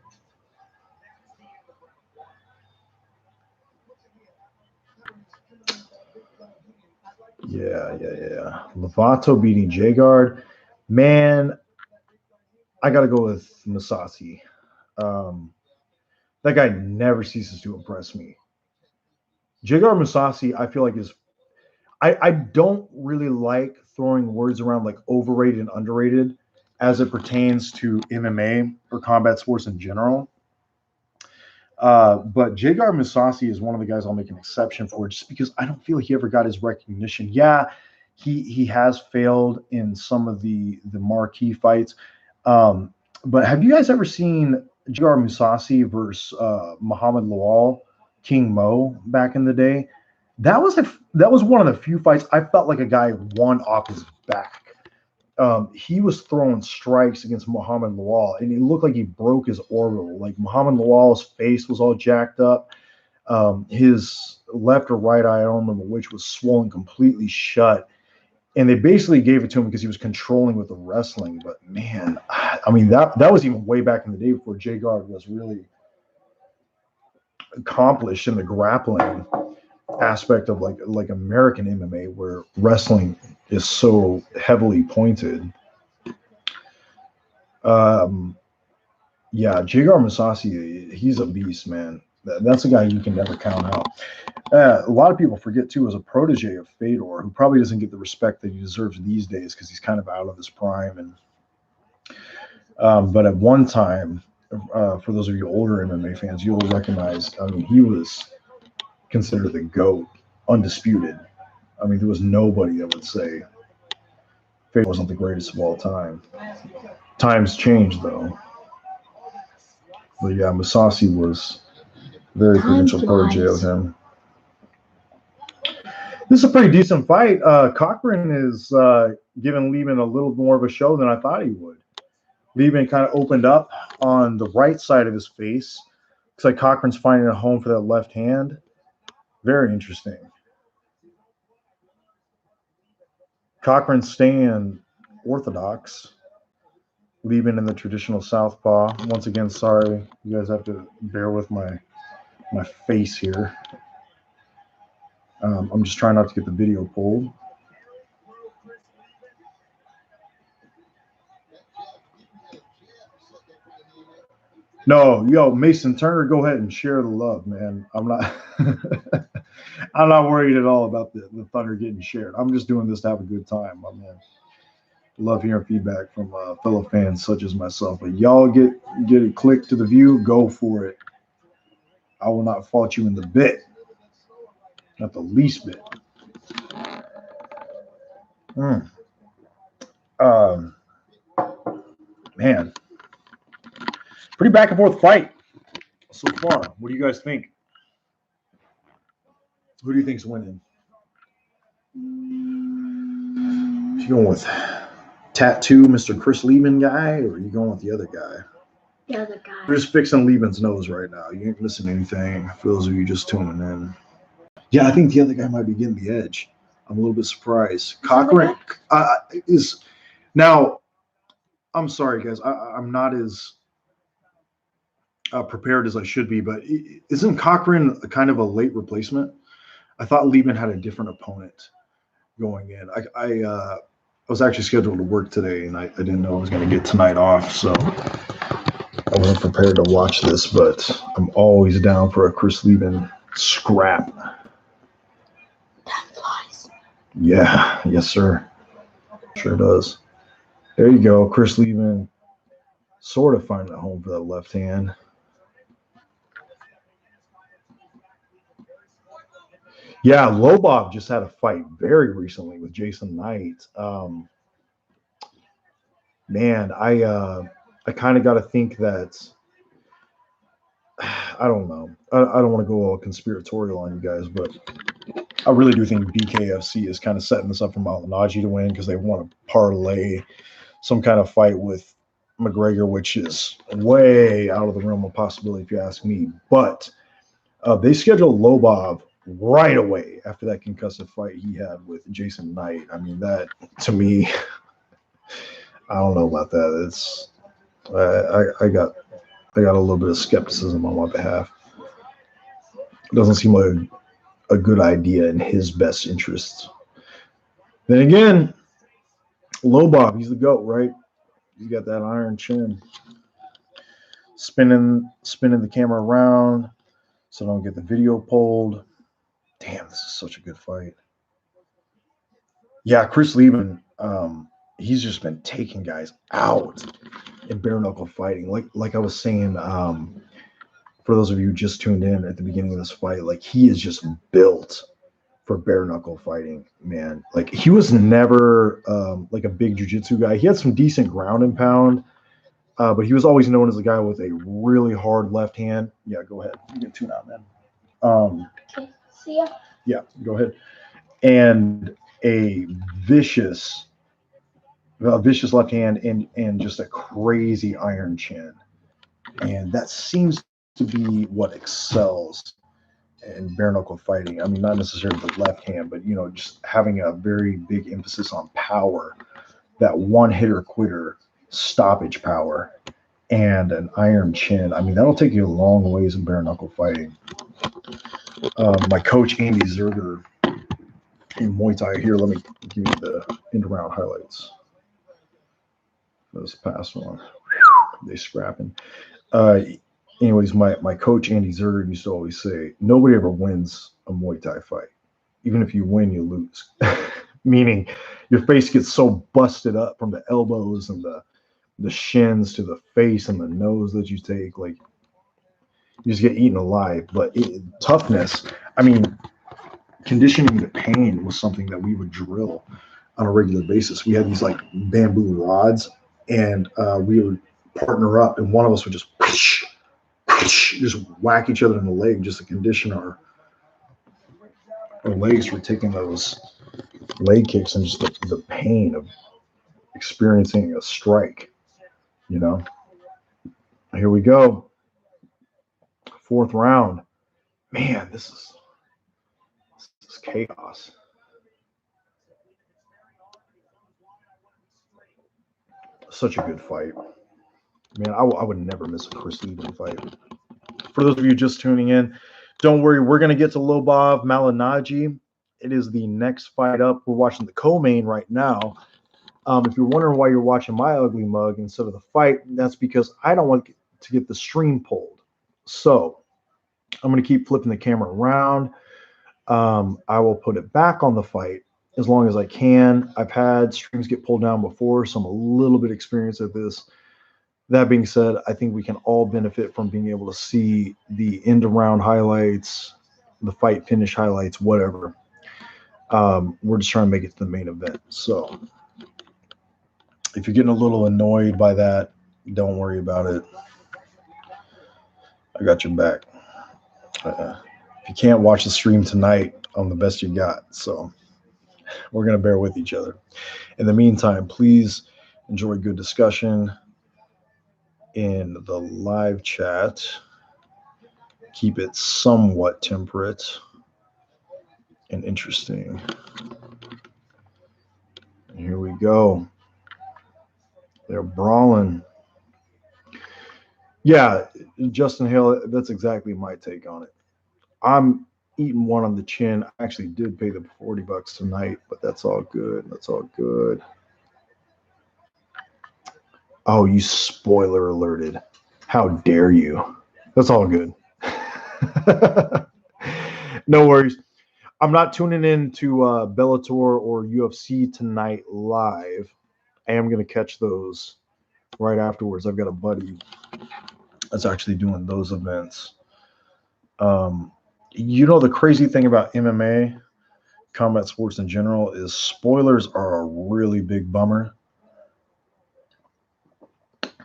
Yeah. Lovato beating Jagard. Man, I got to go with Masasi. That guy never ceases to impress me. Jigar Musasi, I feel like is I don't really like throwing words around like overrated and underrated as it pertains to MMA or combat sports in general. But Jigar Musasi is one of the guys I'll make an exception for just because I don't feel he ever got his recognition. Yeah, he has failed in some of the marquee fights. But have you guys ever seen Jigar Musasi versus Muhammad Lawal, King Mo back in the day? That was one of the few fights I felt like a guy won off his back. He was throwing strikes against Muhammad Lawal, and it looked like he broke his orbital. Like Muhammad Lawal's face was all jacked up. His left or right eye, I don't remember which, was swollen completely shut. And they basically gave it to him because he was controlling with the wrestling. But man, I mean that was even way back in the day before Jagar was really accomplished in the grappling aspect of like American MMA, where wrestling is so heavily pointed. Yeah, Jigar Musasi, he's a beast, man. That's a guy you can never count out. A lot of people forget too, as a protege of Fedor, who probably doesn't get the respect that he deserves these days because he's kind of out of his prime. And but at one time, for those of you older MMA fans, you'll recognize. I mean, he was considered the GOAT, undisputed. I mean, there was nobody that would say Fedor wasn't the greatest of all time. Times changed though. But yeah, Musasi was very credential protege of him. This is a pretty decent fight. Cochran is giving Lieben a little more of a show than I thought he would. Lieben kind of opened up on the right side of his face. Looks like Cochran's finding a home for that left hand. Very interesting. Cochran's staying orthodox. Lieben in the traditional southpaw. Once again, sorry. You guys have to bear with my face here. I'm just trying not to get the video pulled. No, yo, Mason Turner, go ahead and share the love, man. I'm not I'm not worried at all about the Thunder getting shared. I'm just doing this to have a good time, my man. Love hearing feedback from fellow fans such as myself. But y'all get a click to the view, go for it. I will not fault you in the bit. Not the least bit. Man. Pretty back and forth fight so far. What do you guys think? Who do you think's winning? You going with Tattoo Mr. Chris Lieben guy, or are you going with the other guy? The other guy. We're just fixing Lieben's nose right now. You ain't missing anything for those of you just tuning in. Yeah, I think the other guy might be getting the edge. I'm a little bit surprised. Cochran is now. I'm sorry, guys. I'm not as prepared as I should be, but isn't Cochran kind of a late replacement? I thought Lieben had a different opponent going in. I was actually scheduled to work today, and I didn't know I was going to get tonight off, so I wasn't prepared to watch this, but I'm always down for a Chris Lieben scrap. That flies. Yeah, yes, sir. Sure does. There you go. Chris Lieben sort of finding a home for that left hand. Yeah, Lobov just had a fight very recently with Jason Knight. Man, I kind of got to think that I don't know. I don't want to go all conspiratorial on you guys, but I really do think BKFC is kind of setting this up for Malinaggi to win because they want to parlay some kind of fight with McGregor, which is way out of the realm of possibility if you ask me. But they scheduled Lobov right away after that concussive fight he had with Jason Knight. I mean, that to me, I don't know about that. It's I got a little bit of skepticism on my behalf. It doesn't seem like a good idea in his best interests. Then again, Lobov, he's the GOAT, right? He's got that iron chin. spinning the camera around so I don't get the video pulled. Damn, this is such a good fight. Yeah, Chris Lieben, he's just been taking guys out in bare knuckle fighting. Like I was saying, for those of you who just tuned in at the beginning of this fight, like he is just built for bare knuckle fighting, man. Like he was never like a big jiu-jitsu guy. He had some decent ground and pound, but he was always known as a guy with a really hard left hand. Yeah, go ahead. You can tune out, man. Okay, see ya. Yeah, go ahead. And a vicious left hand and just a crazy iron chin. And that seems to be what excels in bare knuckle fighting. I mean, not necessarily the left hand, but just having a very big emphasis on power, that one hitter quitter stoppage power, and an iron chin. I mean, that'll take you a long ways in bare knuckle fighting. My coach Andy Zerger in Muay Thai here. Let me give you the end round highlights for this past one. They scrapping. Anyways, my coach Andy Zerger used to always say, nobody ever wins a Muay Thai fight. Even if you win, you lose. Meaning your face gets so busted up from the elbows and the shins to the face and the nose that you take, like you just get eaten alive. But toughness, I mean, conditioning to pain was something that we would drill on a regular basis. We had these like bamboo rods, and we would partner up, and one of us would just whack each other in the leg just to condition our legs for taking those leg kicks, and just the pain of experiencing a strike. Here we go. 4th round. Man, this is chaos. Such a good fight. Man, I would never miss a Chris Lieben fight. For those of you just tuning in, don't worry. We're going to get to Lobov Malinaggi. It is the next fight up. We're watching the co-main right now. If you're wondering why you're watching my ugly mug instead of the fight, that's because I don't want to get the stream pulled. So I'm going to keep flipping the camera around. I will put it back on the fight as long as I can. I've had streams get pulled down before, so I'm a little bit experienced at this. That being said, I think we can all benefit from being able to see the end of round highlights, the fight finish highlights, whatever. We're just trying to make it to the main event. So if you're getting a little annoyed by that, don't worry about it. I got your back. If you can't watch the stream tonight, I'm the best you got. So we're going to bear with each other. In the meantime, please enjoy good discussion in the live chat. Keep it somewhat temperate and interesting. And here we go. They're brawling. Yeah, Justin Hale, that's exactly my take on it. I'm eating one on the chin. I actually did pay the $40 tonight, but that's all good. That's all good. Oh, you spoiler alerted. How dare you? That's all good. No worries. I'm not tuning in to Bellator or UFC tonight live. I am going to catch those right afterwards. I've got a buddy that's actually doing those events. The crazy thing about MMA, combat sports in general, is spoilers are a really big bummer.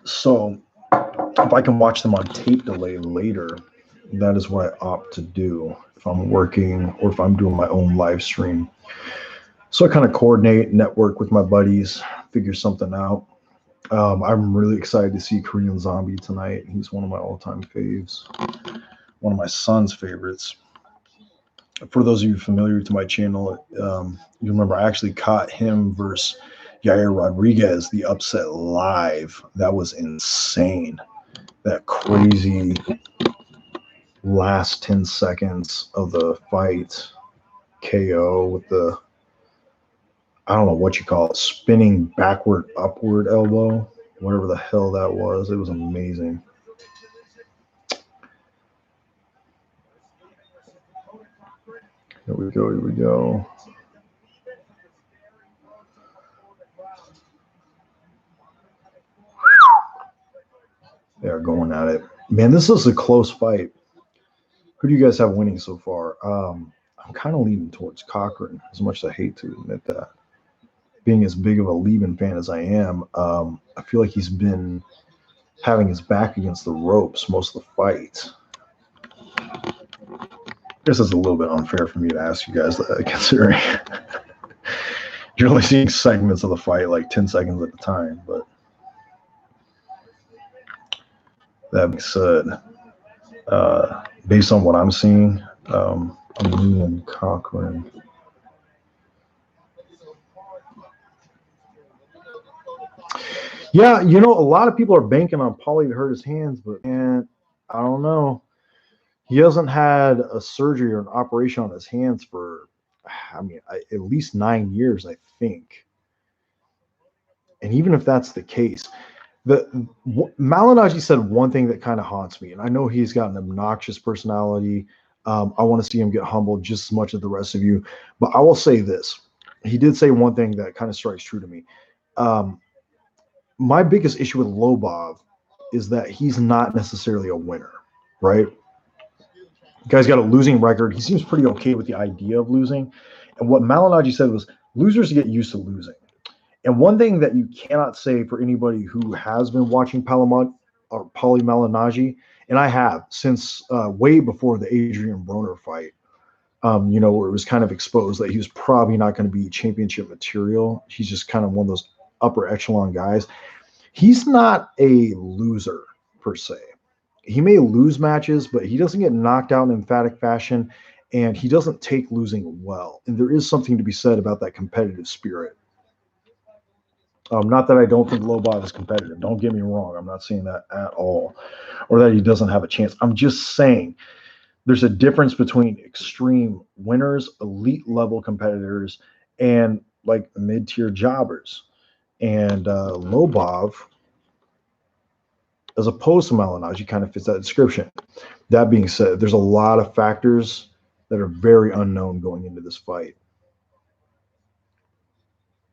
So if I can watch them on tape delay later, that is what I opt to do if I'm working or if I'm doing my own live stream. So I kind of coordinate, network with my buddies, figure something out. I'm really excited to see Korean Zombie tonight. He's one of my all-time faves, one of my son's favorites. For those of you familiar to my channel, you remember I actually caught him versus Yair Rodriguez, the upset live. That was insane. That crazy last 10 seconds of the fight KO with the, I don't know what you call it, spinning backward, upward elbow, whatever the hell that was. It was amazing. we go. Here we go. They're going at it. Man, this is a close fight. Who do you guys have winning so far? I'm kind of leaning towards Cochran, as much as I hate to admit that. Being as big of a Lieben fan as I am, I feel like he's been having his back against the ropes most of the fight. I guess it's a little bit unfair for me to ask you guys that, considering you're only seeing segments of the fight like 10 seconds at a time. But that being said, based on what I'm seeing, I'm leaning Cochran. Yeah, you know, a lot of people are banking on Paulie to hurt his hands, but man, I don't know. He hasn't had a surgery or an operation on his hands for, at least 9 years, I think. And even if that's the case, Malinaggi said one thing that kind of haunts me, and I know he's got an obnoxious personality. I want to see him get humbled just as much as the rest of you. But I will say this. He did say one thing that kind of strikes true to me. My biggest issue with Lobov is that he's not necessarily a winner, right? The guy's got a losing record. He seems pretty okay with the idea of losing. And what Malinaggi said was losers get used to losing. And one thing that you cannot say for anybody who has been watching Paulie Malinaggi, and I have since way before the Adrian Broner fight, where it was kind of exposed that he was probably not going to be championship material. He's just kind of one of those upper echelon guys. He's not a loser per se. He may lose matches, but he doesn't get knocked out in emphatic fashion, and he doesn't take losing well. And there is something to be said about that competitive spirit. Not that I don't think Lobov is competitive. Don't get me wrong. I'm not saying that at all, or that he doesn't have a chance. I'm just saying there's a difference between extreme winners, elite level competitors, and like mid-tier jobbers. And Lobov, as opposed to Malinaggi, kind of fits that description. That being said, there's a lot of factors that are very unknown going into this fight.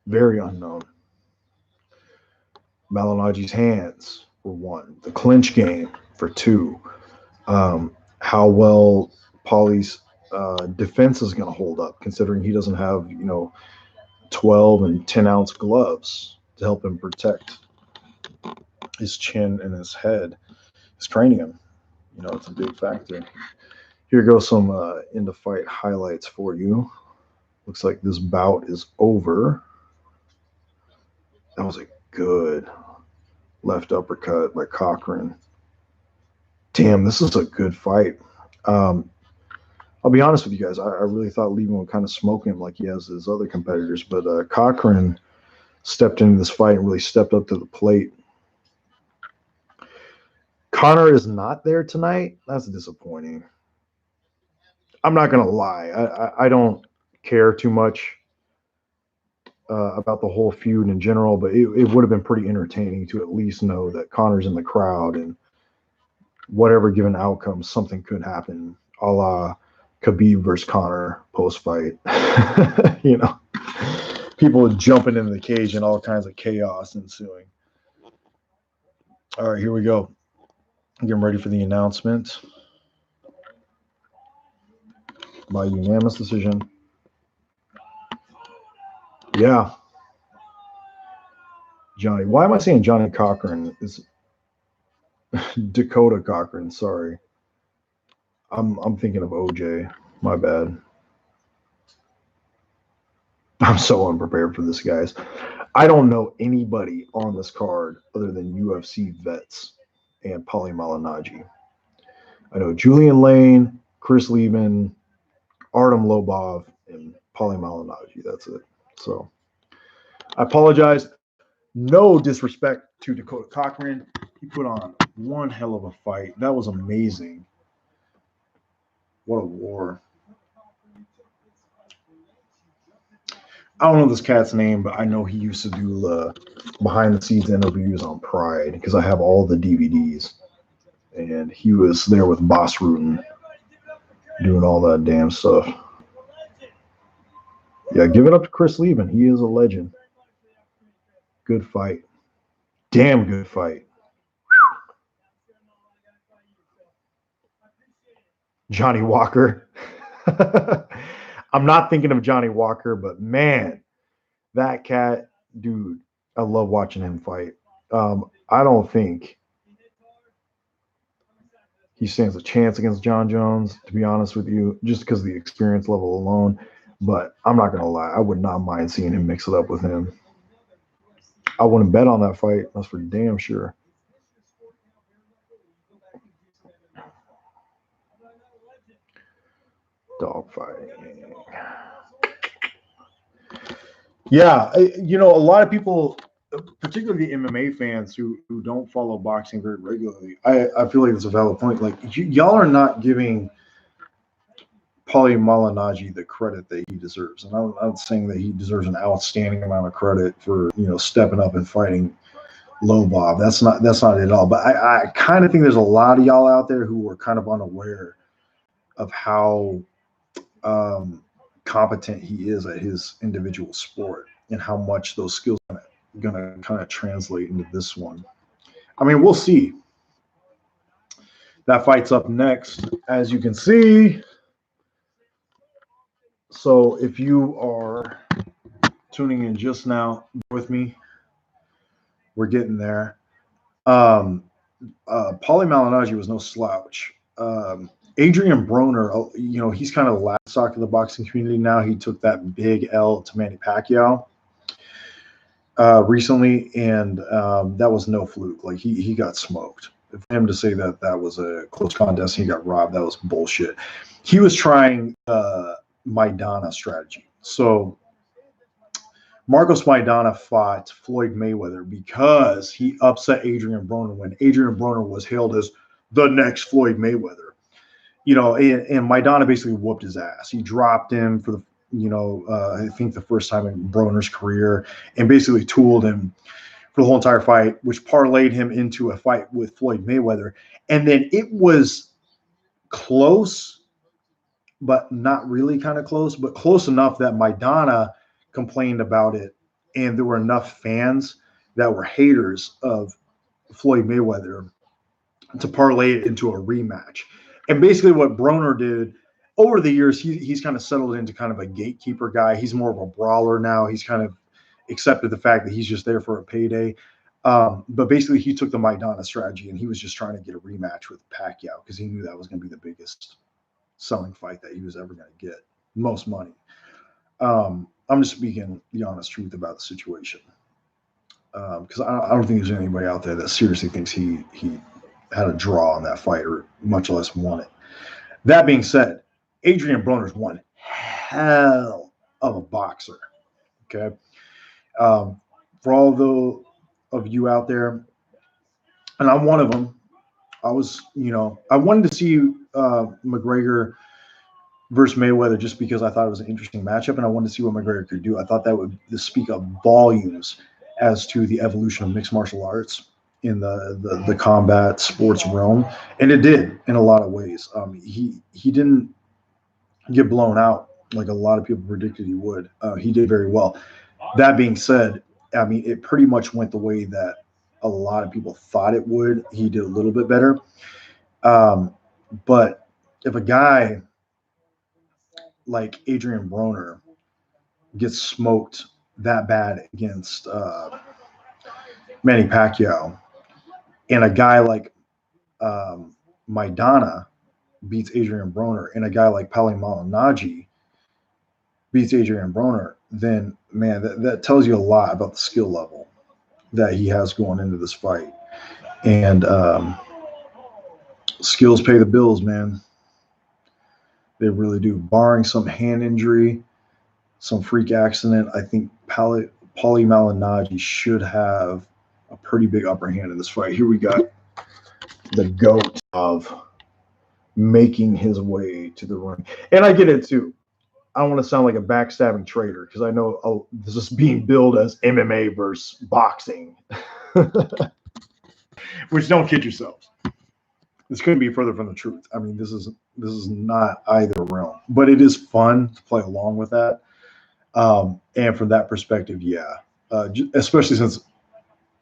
Very unknown. Malinaggi's hands for one. The clinch game for two. How well Paulie's defense is going to hold up, considering he doesn't have 12 and 10-ounce gloves to help him protect his chin and his head. His cranium, it's a big factor. Here goes some into fight highlights for you. Looks like this bout is over. That was a good left uppercut by Cochran. Damn, this is a good fight. I'll be honest with you guys. I really thought Lieben would kind of smoke him like he has his other competitors, but Cochran stepped into this fight and really stepped up to the plate. Connor is not there tonight. That's disappointing. I'm not going to lie. I don't care too much about the whole feud in general, but it would have been pretty entertaining to at least know that Connor's in the crowd, and whatever given outcome, something could happen, a la Khabib versus Connor post-fight. People jumping into the cage and all kinds of chaos ensuing. All right, here we go. Getting ready for the announcement. By unanimous decision. Yeah. Johnny. Why am I saying Johnny Cochran? It's Dakota Cochran, sorry. I'm thinking of OJ. My bad. I'm so unprepared for this, guys. I don't know anybody on this card other than UFC vets and Paulie Malinaggi. I know Julian Lane, Chris Lieben, Artem Lobov, and Paulie Malinaggi. That's it. So I apologize. No disrespect to Dakota Cochran. He put on one hell of a fight. That was amazing. What a war. I don't know this cat's name, but I know he used to do behind-the-scenes interviews on Pride because I have all the DVDs. And he was there with Boss Rutan doing all that damn stuff. Yeah, give it up to Chris Leben. He is a legend. Good fight. Damn good fight. Johnny Walker. I'm not thinking of Johnny Walker, but man, that cat, dude, I love watching him fight. I don't think he stands a chance against John Jones, to be honest with you, just because of the experience level alone. But I'm not going to lie. I would not mind seeing him mix it up with him. I wouldn't bet on that fight. That's for damn sure. Dogfighting. Yeah, you know, a lot of people, particularly the MMA fans who don't follow boxing very regularly, I feel like it's a valid point. Like, y'all are not giving Paulie Malinaggi the credit that he deserves. And I'm not saying that he deserves an outstanding amount of credit for, you know, stepping up and fighting Lobov. That's not it at all. But I kind of think there's a lot of y'all out there who are kind of unaware of how competent he is at his individual sport and how much those skills are gonna kind of translate into this one. I mean, we'll see. That fight's up next, as you can see. So if you are tuning in just now with me, we're getting there. Paulie Malignaggi was no slouch. Adrian Broner, you know, he's kind of the last stock of the boxing community now. He took that big L to Manny Pacquiao recently, and that was no fluke. Like, he got smoked. For him to say that that was a close contest, he got robbed, that was bullshit. He was trying Maidana strategy. So Marcos Maidana fought Floyd Mayweather because he upset Adrian Broner when Adrian Broner was hailed as the next Floyd Mayweather. You know, and Maidana basically whooped his ass. He dropped him for the, you know, I think the first time in Broner's career, and basically tooled him for the whole entire fight, which parlayed him into a fight with Floyd Mayweather. And then it was close, but not really kind of close, but close enough that Maidana complained about it, and there were enough fans that were haters of Floyd Mayweather to parlay it into a rematch. And basically what Broner did over the years, he's kind of settled into kind of a gatekeeper guy. He's more of a brawler now. He's kind of accepted the fact that he's just there for a payday. But basically he took the Maidana strategy, and he was just trying to get a rematch with Pacquiao because he knew that was going to be the biggest selling fight that he was ever going to get, most money. I'm just speaking the honest truth about the situation, because I don't think there's anybody out there that seriously thinks he had a draw on that fight, or much less won it. That being said, Adrian Broner's one hell of a boxer. Okay, for all of you out there, and I'm one of them. I wanted to see McGregor versus Mayweather just because I thought it was an interesting matchup, and I wanted to see what McGregor could do. I thought that would speak of volumes as to the evolution of mixed martial arts in the combat sports realm, and it did in a lot of ways. He didn't get blown out like a lot of people predicted he would. He did very well. That being said, I mean, it pretty much went the way that a lot of people thought it would. He did a little bit better. But if a guy like Adrian Broner gets smoked that bad against Manny Pacquiao, and a guy like Maidana beats Adrian Broner, and a guy like Paulie Malignaggi beats Adrian Broner, then, man, that tells you a lot about the skill level that he has going into this fight. And skills pay the bills, man. They really do. Barring some hand injury, some freak accident, I think Paulie Malignaggi should have a pretty big upper hand in this fight. Here we got the GOAT of making his way to the ring. And I get it too. I don't want to sound like a backstabbing traitor, because I know this is being billed as MMA versus boxing. Which, don't kid yourselves. This couldn't be further from the truth. I mean, this is not either realm, but it is fun to play along with that. And from that perspective, yeah, especially since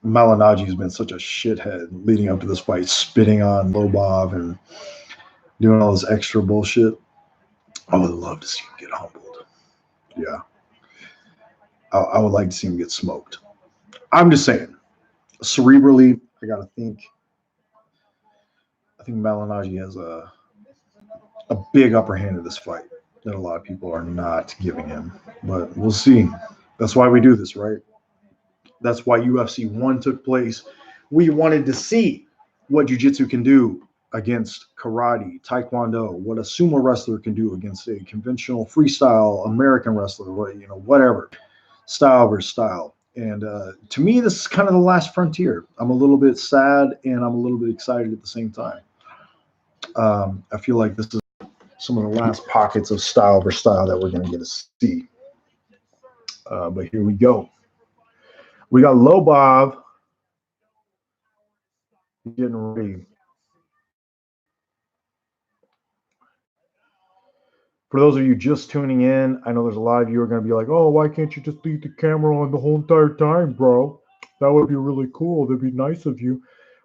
Malinaggi has been such a shithead leading up to this fight, spitting on Lobov and doing all this extra bullshit. I would love to see him get humbled. Yeah. I would like to see him get smoked. I'm just saying, cerebrally, I got to think. I think Malinaggi has a big upper hand in this fight that a lot of people are not giving him. But we'll see. That's why we do this, right? That's why UFC 1 took place. We wanted to see what jiu-jitsu can do against karate, taekwondo, what a sumo wrestler can do against a conventional freestyle American wrestler, whatever, style versus style. And to me, this is kind of the last frontier. I'm a little bit sad and I'm a little bit excited at the same time. I feel like this is some of the last pockets of style versus style that we're going to get to see. But here we go. We got Lobov getting ready. For those of you just tuning in, I know there's a lot of you are going to be like, oh, why can't you just leave the camera on the whole entire time, bro? That would be really cool. That'd be nice of you.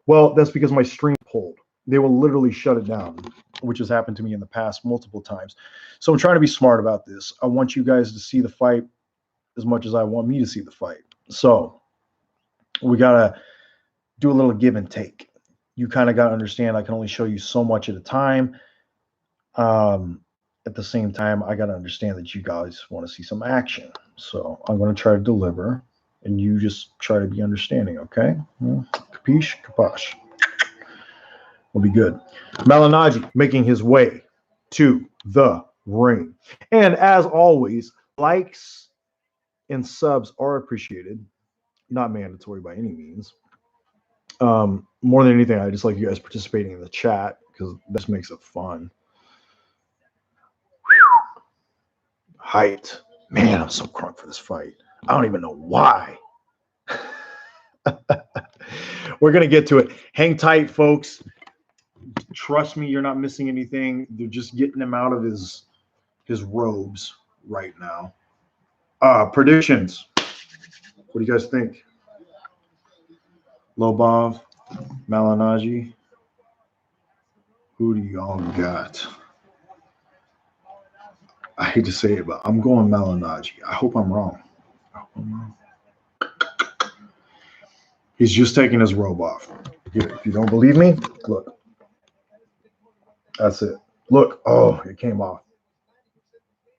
Well, that's because my stream pulled. They will literally shut it down, which has happened to me in the past multiple times. So I'm trying to be smart about this. I want you guys to see the fight as much as I want me to see the fight. So we got to do a little give and take. You kind of got to understand I can only show you so much at a time. At the same time, I got to understand that you guys want to see some action. So I'm going to try to deliver, and you just try to be understanding, okay? Capiche? Capoche. Will be good. Malinaggi making his way to the ring. And as always, likes and subs are appreciated. Not mandatory by any means. More than anything, I just like you guys participating in the chat because this makes it fun. Height. Man, I'm so crunk for this fight. I don't even know why. We're going to get to it. Hang tight, folks. Trust me, you're not missing anything. They're just getting him out of his robes right now. Predictions. What do you guys think? Lobov, Malinaggi. Who do y'all got? I hate to say it, but I'm going Malinaggi. I hope I'm wrong. He's just taking his robe off. If you don't believe me, look. That's it. Look. Oh, it came off.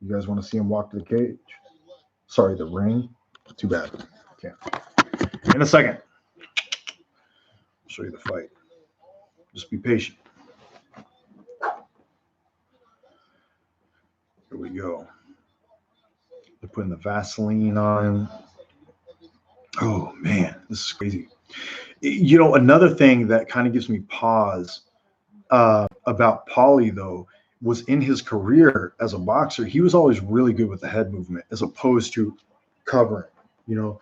You guys want to see him walk to the cage? Sorry, the ring. Too bad. Can't. In a second. I'll show you the fight. Just be patient. Here we go. They're putting the Vaseline on him. Oh, man. This is crazy. You know, another thing that kind of gives me pause about Paulie, though, was in his career as a boxer, he was always really good with the head movement as opposed to covering. You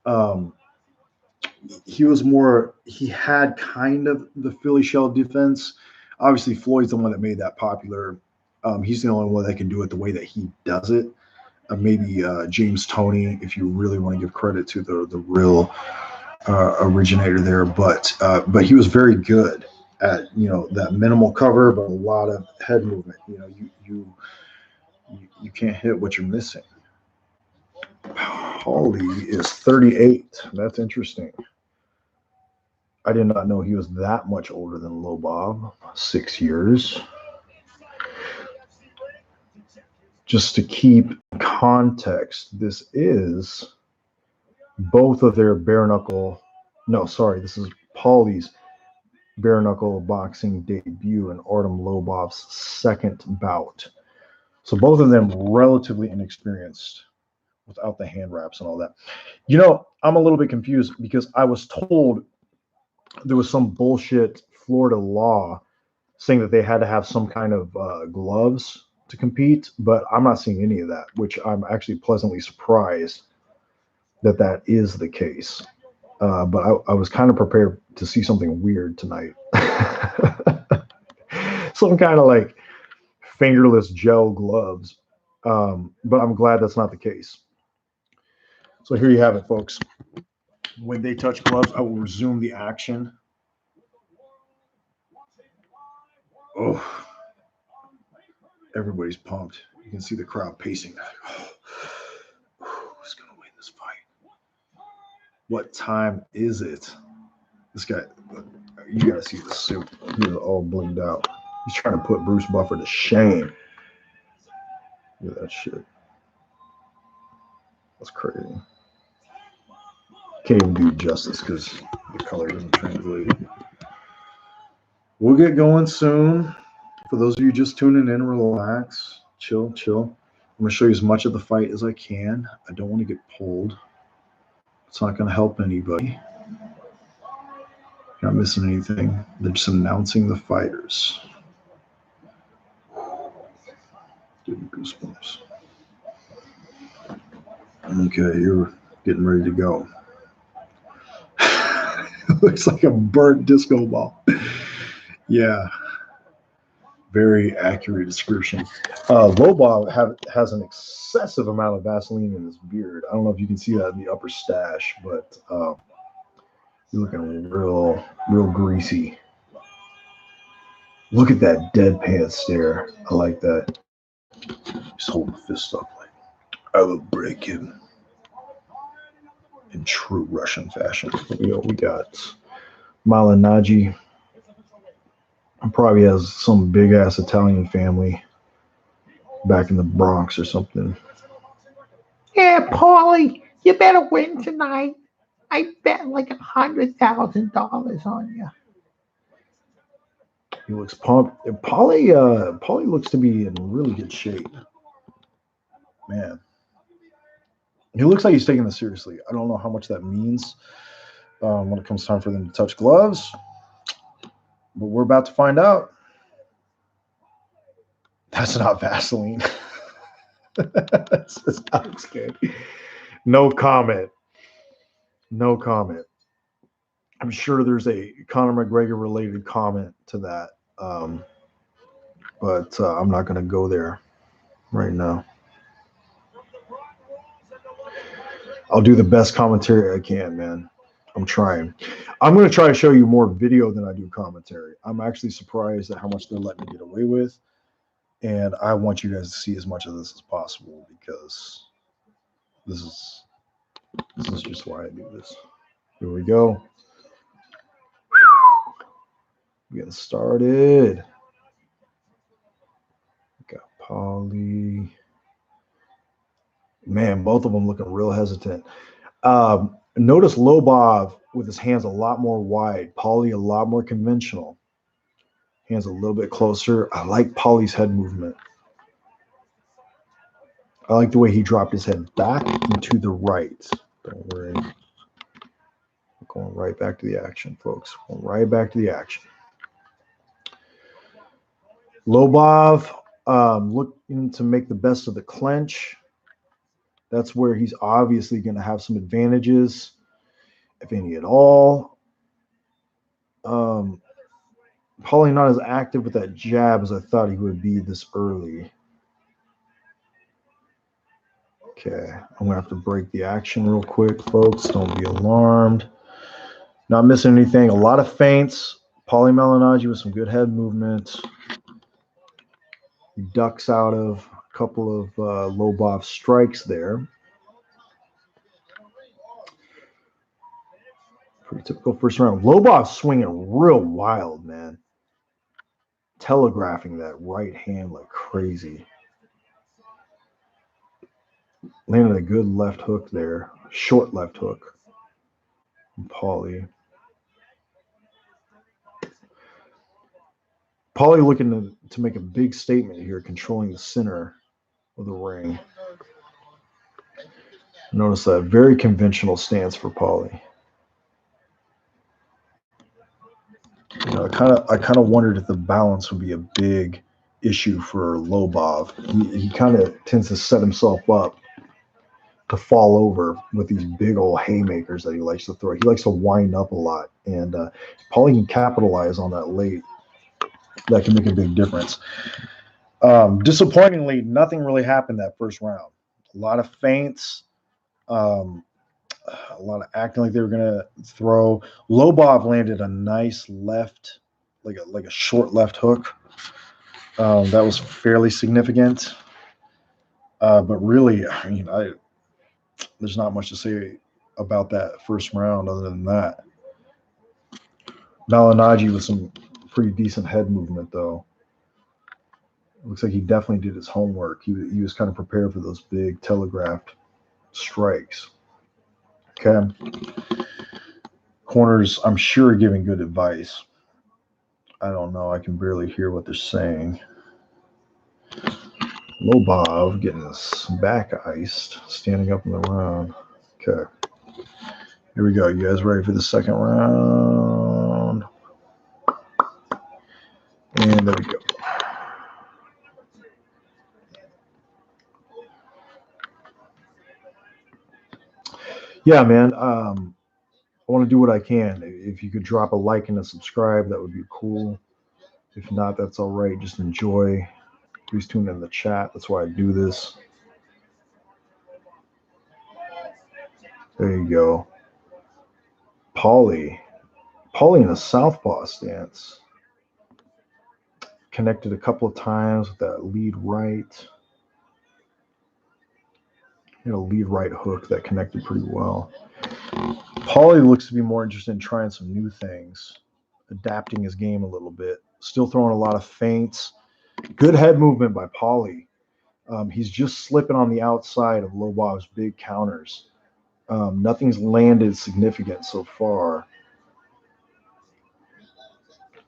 know, he had kind of the Philly shell defense. Obviously, Floyd's the one that made that popular. He's the only one that can do it the way that he does it. Maybe James Toney, if you really want to give credit to the real originator there. But he was very good at, you know, that minimal cover, but a lot of head movement. You know, you can't hit what you're missing. Paulie is 38. That's interesting. I did not know he was that much older than Lobov. 6 years. Just to keep context, this is both of their bare knuckle. No, sorry, this is Paulie's bare knuckle boxing debut and Artem Lobov's second bout. So both of them relatively inexperienced without the hand wraps and all that. You know, I'm a little bit confused because I was told there was some bullshit Florida law saying that they had to have some kind of gloves to compete, but I'm not seeing any of that, which I'm actually pleasantly surprised that is the case. But I was kind of prepared to see something weird tonight. Some kind of like fingerless gel gloves. But I'm glad that's not the case. So here you have it, folks. When they touch gloves, I will resume the action. Oh, everybody's pumped. You can see the crowd pacing. Who's going to win this fight? What time is it? This guy, you got to see the suit. He's all blinged out. He's trying to put Bruce Buffer to shame. Look at that shit. That's crazy. Can't even do justice because the color doesn't translate. We'll get going soon. For those of you just tuning in, relax, chill. I'm going to show you as much of the fight as I can. I don't want to get pulled. It's not going to help anybody. You're not missing anything. They're just announcing the fighters. Getting goosebumps. Okay, you're getting ready to go. Looks like a burnt disco ball. Yeah. Very accurate description. Lobov has an excessive amount of Vaseline in his beard. I don't know if you can see that in the upper stash, but you're looking real greasy. Look at that deadpan stare. I like that. Just hold the fist up like, I will break him. In true Russian fashion. We got Malinaggi. Probably has some big ass Italian family back in the Bronx or something. Yeah, Paulie, you better win tonight. I bet like $100,000 on you. He looks pumped. Paulie looks to be in really good shape. Man. He looks like he's taking this seriously. I don't know how much that means when it comes time for them to touch gloves. But we're about to find out. That's not Vaseline. That's Alex Kidd. No comment. I'm sure there's a Conor McGregor related comment to that. But I'm not going to go there right now. I'll do the best commentary I can, man. I'm trying. I'm going to try to show you more video than I do commentary. I'm actually surprised at how much they're letting me get away with. And I want you guys to see as much of this as possible because this is just why I do this. Here we go. Getting started. Got Paulie. Man, both of them looking real hesitant. Notice Lobov with his hands a lot more wide. Paulie a lot more conventional. Hands a little bit closer. I like Paulie's head movement. I like the way he dropped his head back and to the right. Don't worry. We're going right back to the action, folks. Going right back to the action. Lobov looking to make the best of the clinch. That's where he's obviously going to have some advantages, if any at all. Probably not as active with that jab as I thought he would be this early. Okay, I'm going to have to break the action real quick, folks. Don't be alarmed. Not missing anything. A lot of feints. Paulie Malinaggi with some good head movement. He ducks out of a couple of Lobov strikes there. Pretty typical first round. Lobov swinging real wild, man. Telegraphing that right hand like crazy. Landed a good left hook there. Short left hook. Paulie. Paulie looking to make a big statement here, controlling the center of the ring. Notice that very conventional stance for Paulie. You know, I kind of wondered if the balance would be a big issue for Lobov. He kind of tends to set himself up to fall over with these big old haymakers that he likes to throw. He likes to wind up a lot, and Paulie can capitalize on that late. That can make a big difference. Disappointingly, nothing really happened that first round. A lot of feints, a lot of acting like they were gonna throw. Lobov landed a nice left, like a short left hook. That was fairly significant. But really, I mean, there's not much to say about that first round other than that. Malinaggi with some pretty decent head movement, though. Looks like he definitely did his homework. He was kind of prepared for those big telegraphed strikes. Okay. Corners, I'm sure, giving good advice. I don't know. I can barely hear what they're saying. Lobov getting his back iced, standing up in the round. Okay. Here we go. You guys ready for the second round? And there we go. Yeah, man. I want to do what I can. If you could drop a like and a subscribe, that would be cool. If not, that's all right. Just enjoy. Please tune in the chat. That's why I do this. There you go. Paulie in a southpaw stance. Connected a couple of times with that lead right. A lead right hook that connected pretty well. Paulie looks to be more interested in trying some new things, adapting his game a little bit. Still throwing a lot of feints. Good head movement by Paulie. He's just slipping on the outside of Lobov's big counters. Nothing's landed significant so far.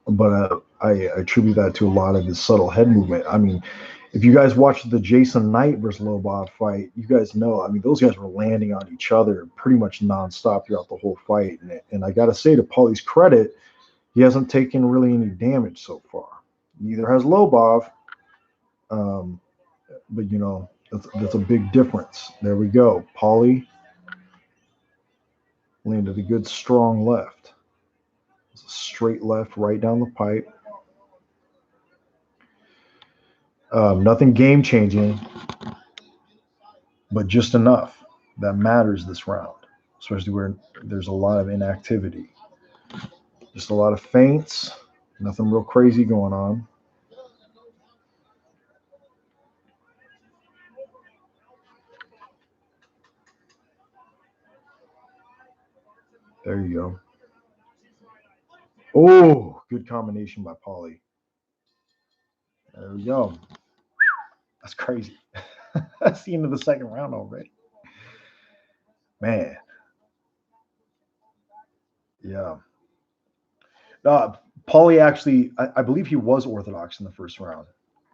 But I attribute that to a lot of his subtle head movement. I mean, if you guys watched the Jason Knight versus Lobov fight, you guys know, I mean, those guys were landing on each other pretty much nonstop throughout the whole fight. And I got to say, to Paulie's credit, he hasn't taken really any damage so far. Neither has Lobov. But, you know, that's a big difference. There we go. Paulie landed a good, strong left. It's a straight left right down the pipe. Nothing game-changing, but just enough that matters this round, especially where there's a lot of inactivity. Just a lot of feints, nothing real crazy going on. There you go. Oh, good combination by Paulie. There we go. That's crazy. That's the end of the second round already. Man. Yeah. Paulie actually, I believe he was orthodox in the first round.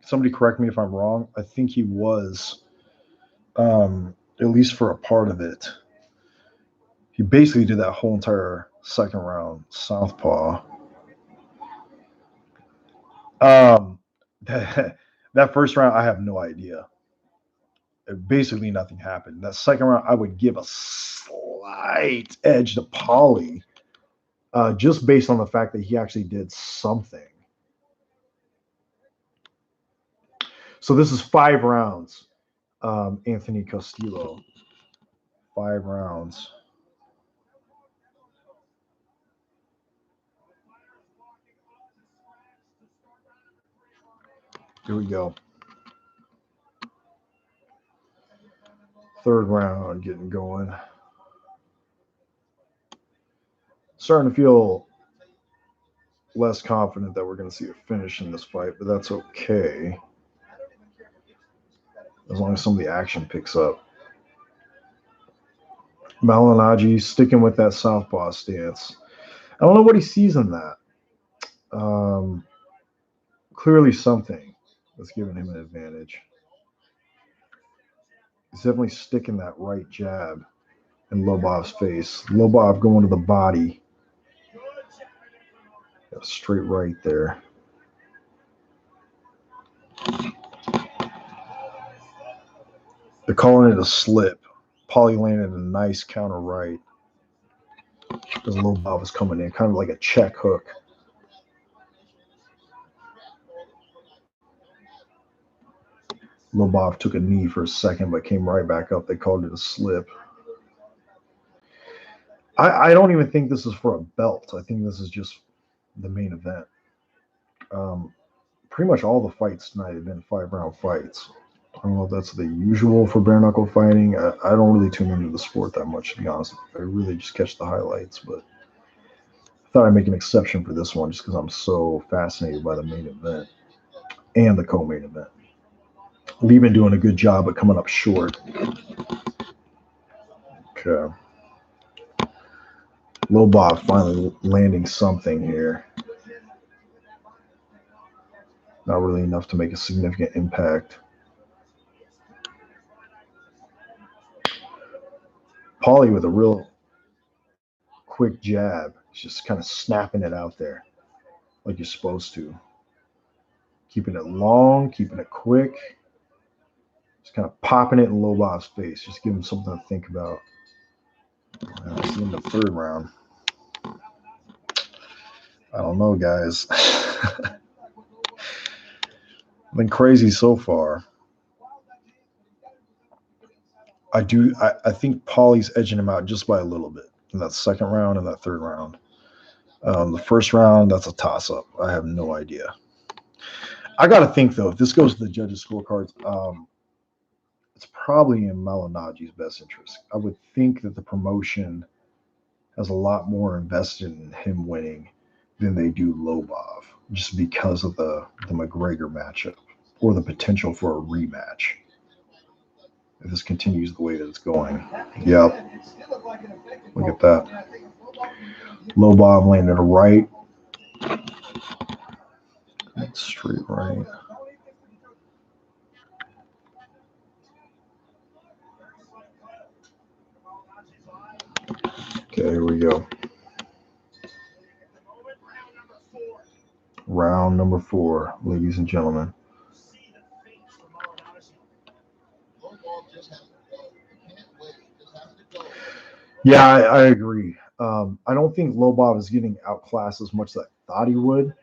Somebody correct me if I'm wrong. I think he was, at least for a part of it. He basically did that whole entire second round southpaw. That first round, I have no idea. Basically, nothing happened. That second round, I would give a slight edge to Paulie, just based on the fact that he actually did something. So this is 5 rounds, Anthony Castillo. 5 rounds. Here we go. Third round getting going. Starting to feel less confident that we're going to see a finish in this fight, but that's okay. As long as some of the action picks up. Malinaggi sticking with that southpaw stance. I don't know what he sees in that. Clearly something that's giving him an advantage. He's definitely sticking that right jab in Lobov's face. Lobov going to the body. Got a straight right there. They're calling it a slip. Paulie landed a nice counter right. Because Lobov was coming in, kind of like a check hook. Lobov took a knee for a second, but came right back up. They called it a slip. I don't even think this is for a belt. I think this is just the main event. Pretty much all the fights tonight have been 5-round fights. I don't know if that's the usual for bare knuckle fighting. I don't really tune into the sport that much, to be honest. I really just catch the highlights, but I thought I'd make an exception for this one just because I'm so fascinated by the main event and the co-main event. We've been doing a good job at coming up short. Okay. Lobov finally landing something here. Not really enough to make a significant impact. Paulie with a real quick jab. He's just kind of snapping it out there like you're supposed to. Keeping it long, keeping it quick. Just kind of popping it in Lobov's face. Just give him something to think about. It's in the third round. I don't know, guys. Been crazy so far. I think Paulie's edging him out just by a little bit in that second round and that third round. The first round, that's a toss-up. I have no idea. I got to think, though, if this goes to the judges' scorecards, it's probably in Malinaggi's best interest. I would think that the promotion has a lot more invested in him winning than they do Lobov, just because of the McGregor matchup or the potential for a rematch. If this continues the way that it's going. Yep. Look at that. Lobov landed a right. Straight right. Okay, here we go. Round number 4, ladies and gentlemen. Yeah, I agree. I don't think Lobov is getting outclassed as much as I thought he would.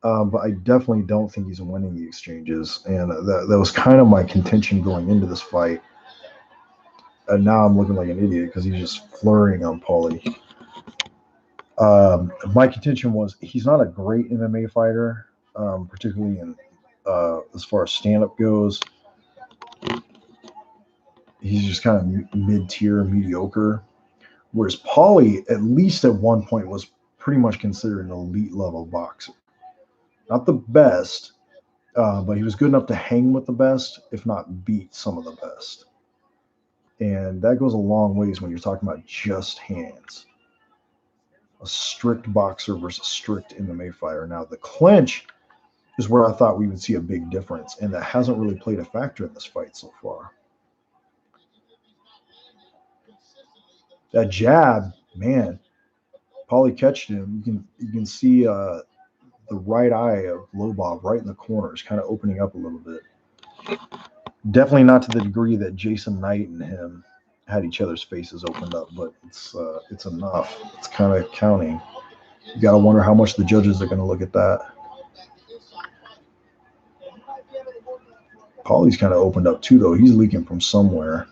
But I definitely don't think he's winning the exchanges. And that was kind of my contention going into this fight. And now I'm looking like an idiot because he's just flurrying on Paulie. My contention was he's not a great MMA fighter, particularly in as far as stand-up goes. He's just kind of mid-tier, mediocre. Whereas Paulie, at least at one point, was pretty much considered an elite level boxer. Not the best, but he was good enough to hang with the best, if not beat some of the best. And that goes a long ways when you're talking about just hands. A strict boxer versus strict MMA fighter. Now, the clinch is where I thought we would see a big difference, and that hasn't really played a factor in this fight so far. That jab, man, Paulie catched him. You can see the right eye of Lobov right in the corner is kind of opening up a little bit. Definitely not to the degree that Jason Knight and him had each other's faces opened up, but it's enough. It's kind of counting. You got to wonder how much the judges are going to look at that. Paulie's kind of opened up too, though. He's leaking from somewhere.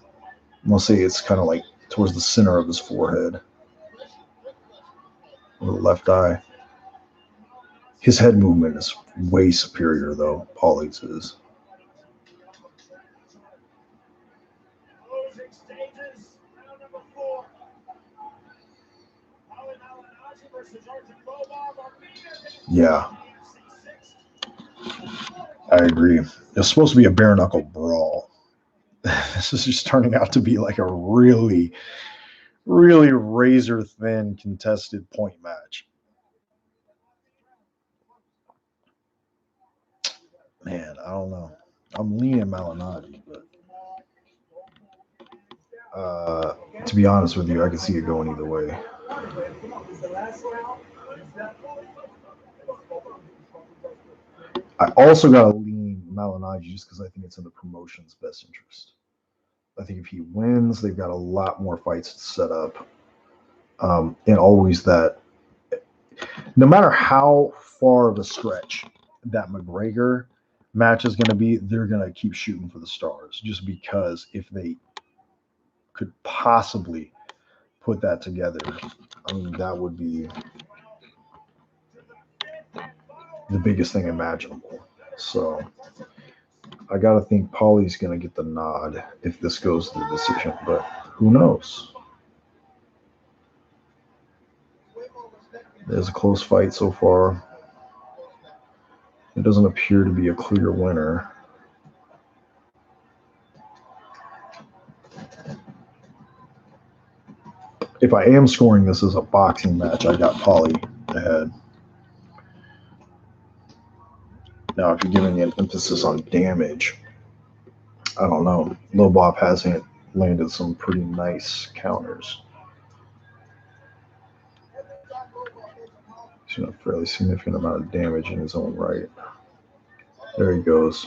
I'm going to say it's kind of like towards the center of his forehead. Or the left eye. His head movement is way superior, though. Paulie's is. Yeah. I agree. It's supposed to be a bare knuckle brawl. This is just turning out to be like a really, really razor thin contested point match. Man, I don't know. I'm leaning Malinaggi, but to be honest with you, I can see it going either way. I also got to lean Malinaggi just because I think it's in the promotion's best interest. I think if he wins, they've got a lot more fights to set up. And always that, no matter how far of a stretch that McGregor match is going to be, they're going to keep shooting for the stars, just because if they could possibly put that together, I mean, that would be the biggest thing imaginable. So I got to think Paulie's going to get the nod if this goes to the decision, but who knows? There's a close fight so far. It doesn't appear to be a clear winner. If I am scoring this as a boxing match, I got Paulie ahead. Now, if you're giving an emphasis on damage, I don't know. Lobov hasn't landed some pretty nice counters. He's doing a fairly significant amount of damage in his own right. There he goes.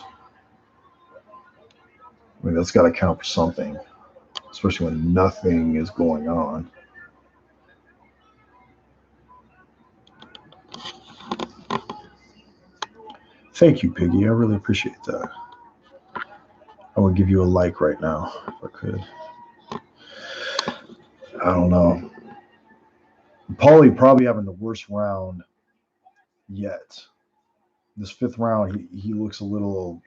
I mean, that's got to count for something, especially when nothing is going on. Thank you, Piggy. I really appreciate that. I would give you a like right now if I could. I don't know. Paulie probably having the worst round yet. This fifth round, he looks a little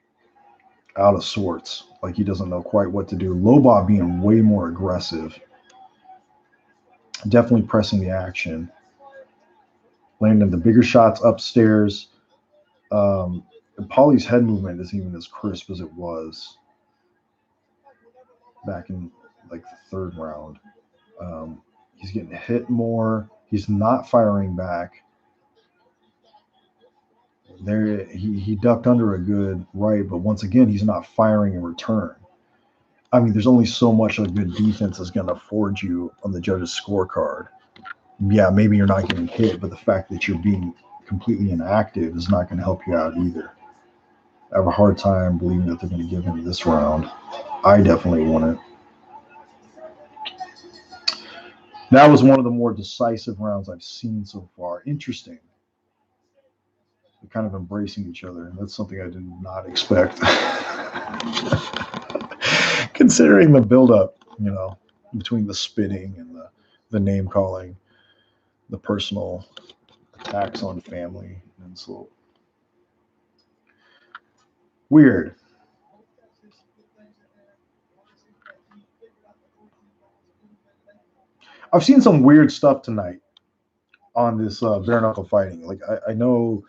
out of sorts, like he doesn't know quite what to do. Lobov being way more aggressive, definitely pressing the action, landing the bigger shots upstairs. Paulie's head movement isn't even as crisp as it was back in like the third round. He's getting hit more. He's not firing back. There, he ducked under a good right, but once again, he's not firing in return. I mean, there's only so much a good defense is going to afford you on the judge's scorecard. Yeah, maybe you're not getting hit, but the fact that you're being completely inactive is not going to help you out either. I have a hard time believing that they're going to give him this round. I definitely wouldn't. That was one of the more decisive rounds I've seen so far. Interesting. They're kind of embracing each other. That's something I did not expect. Considering the buildup, you know, between the spitting and the name calling, the personal attacks on family, and so weird. I've seen some weird stuff tonight on this bare knuckle fighting. Like I know,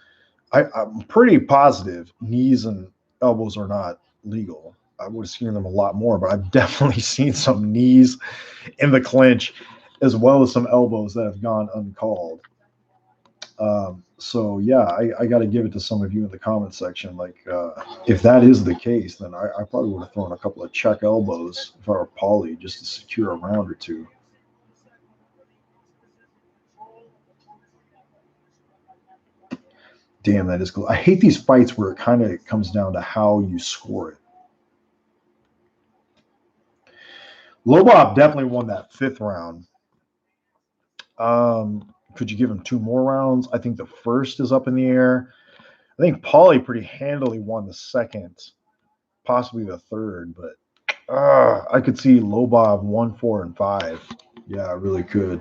I'm pretty positive knees and elbows are not legal. I would have seen them a lot more, but I've definitely seen some knees in the clinch, as well as some elbows that have gone uncalled. So yeah, I got to give it to some of you in the comment section. Like, if that is the case, then I probably would have thrown a couple of check elbows if I were Paulie, just to secure a round or two. Damn, that is cool. I hate these fights where it kind of comes down to how you score it. Lobov definitely won that fifth round. Could you give him two more rounds? I think the first is up in the air. I think Paulie pretty handily won the second, possibly the third, but I could see Lobov 1, 4, and 5. Yeah, I really could.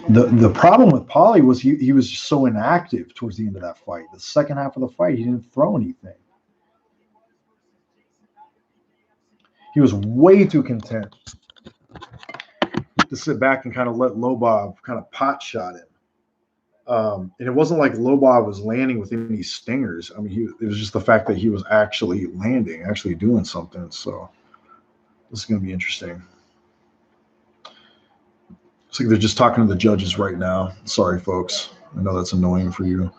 The problem with Paulie was he was just so inactive towards the end of that fight. The second half of the fight, he didn't throw anything. He was way too content to sit back and kind of let Lobov kind of pot shot him. And it wasn't like Lobov was landing with any stingers. I mean, it was just the fact that he was actually landing, actually doing something. So this is going to be interesting. Looks like they're just talking to the judges right now. Sorry, folks. I know that's annoying for you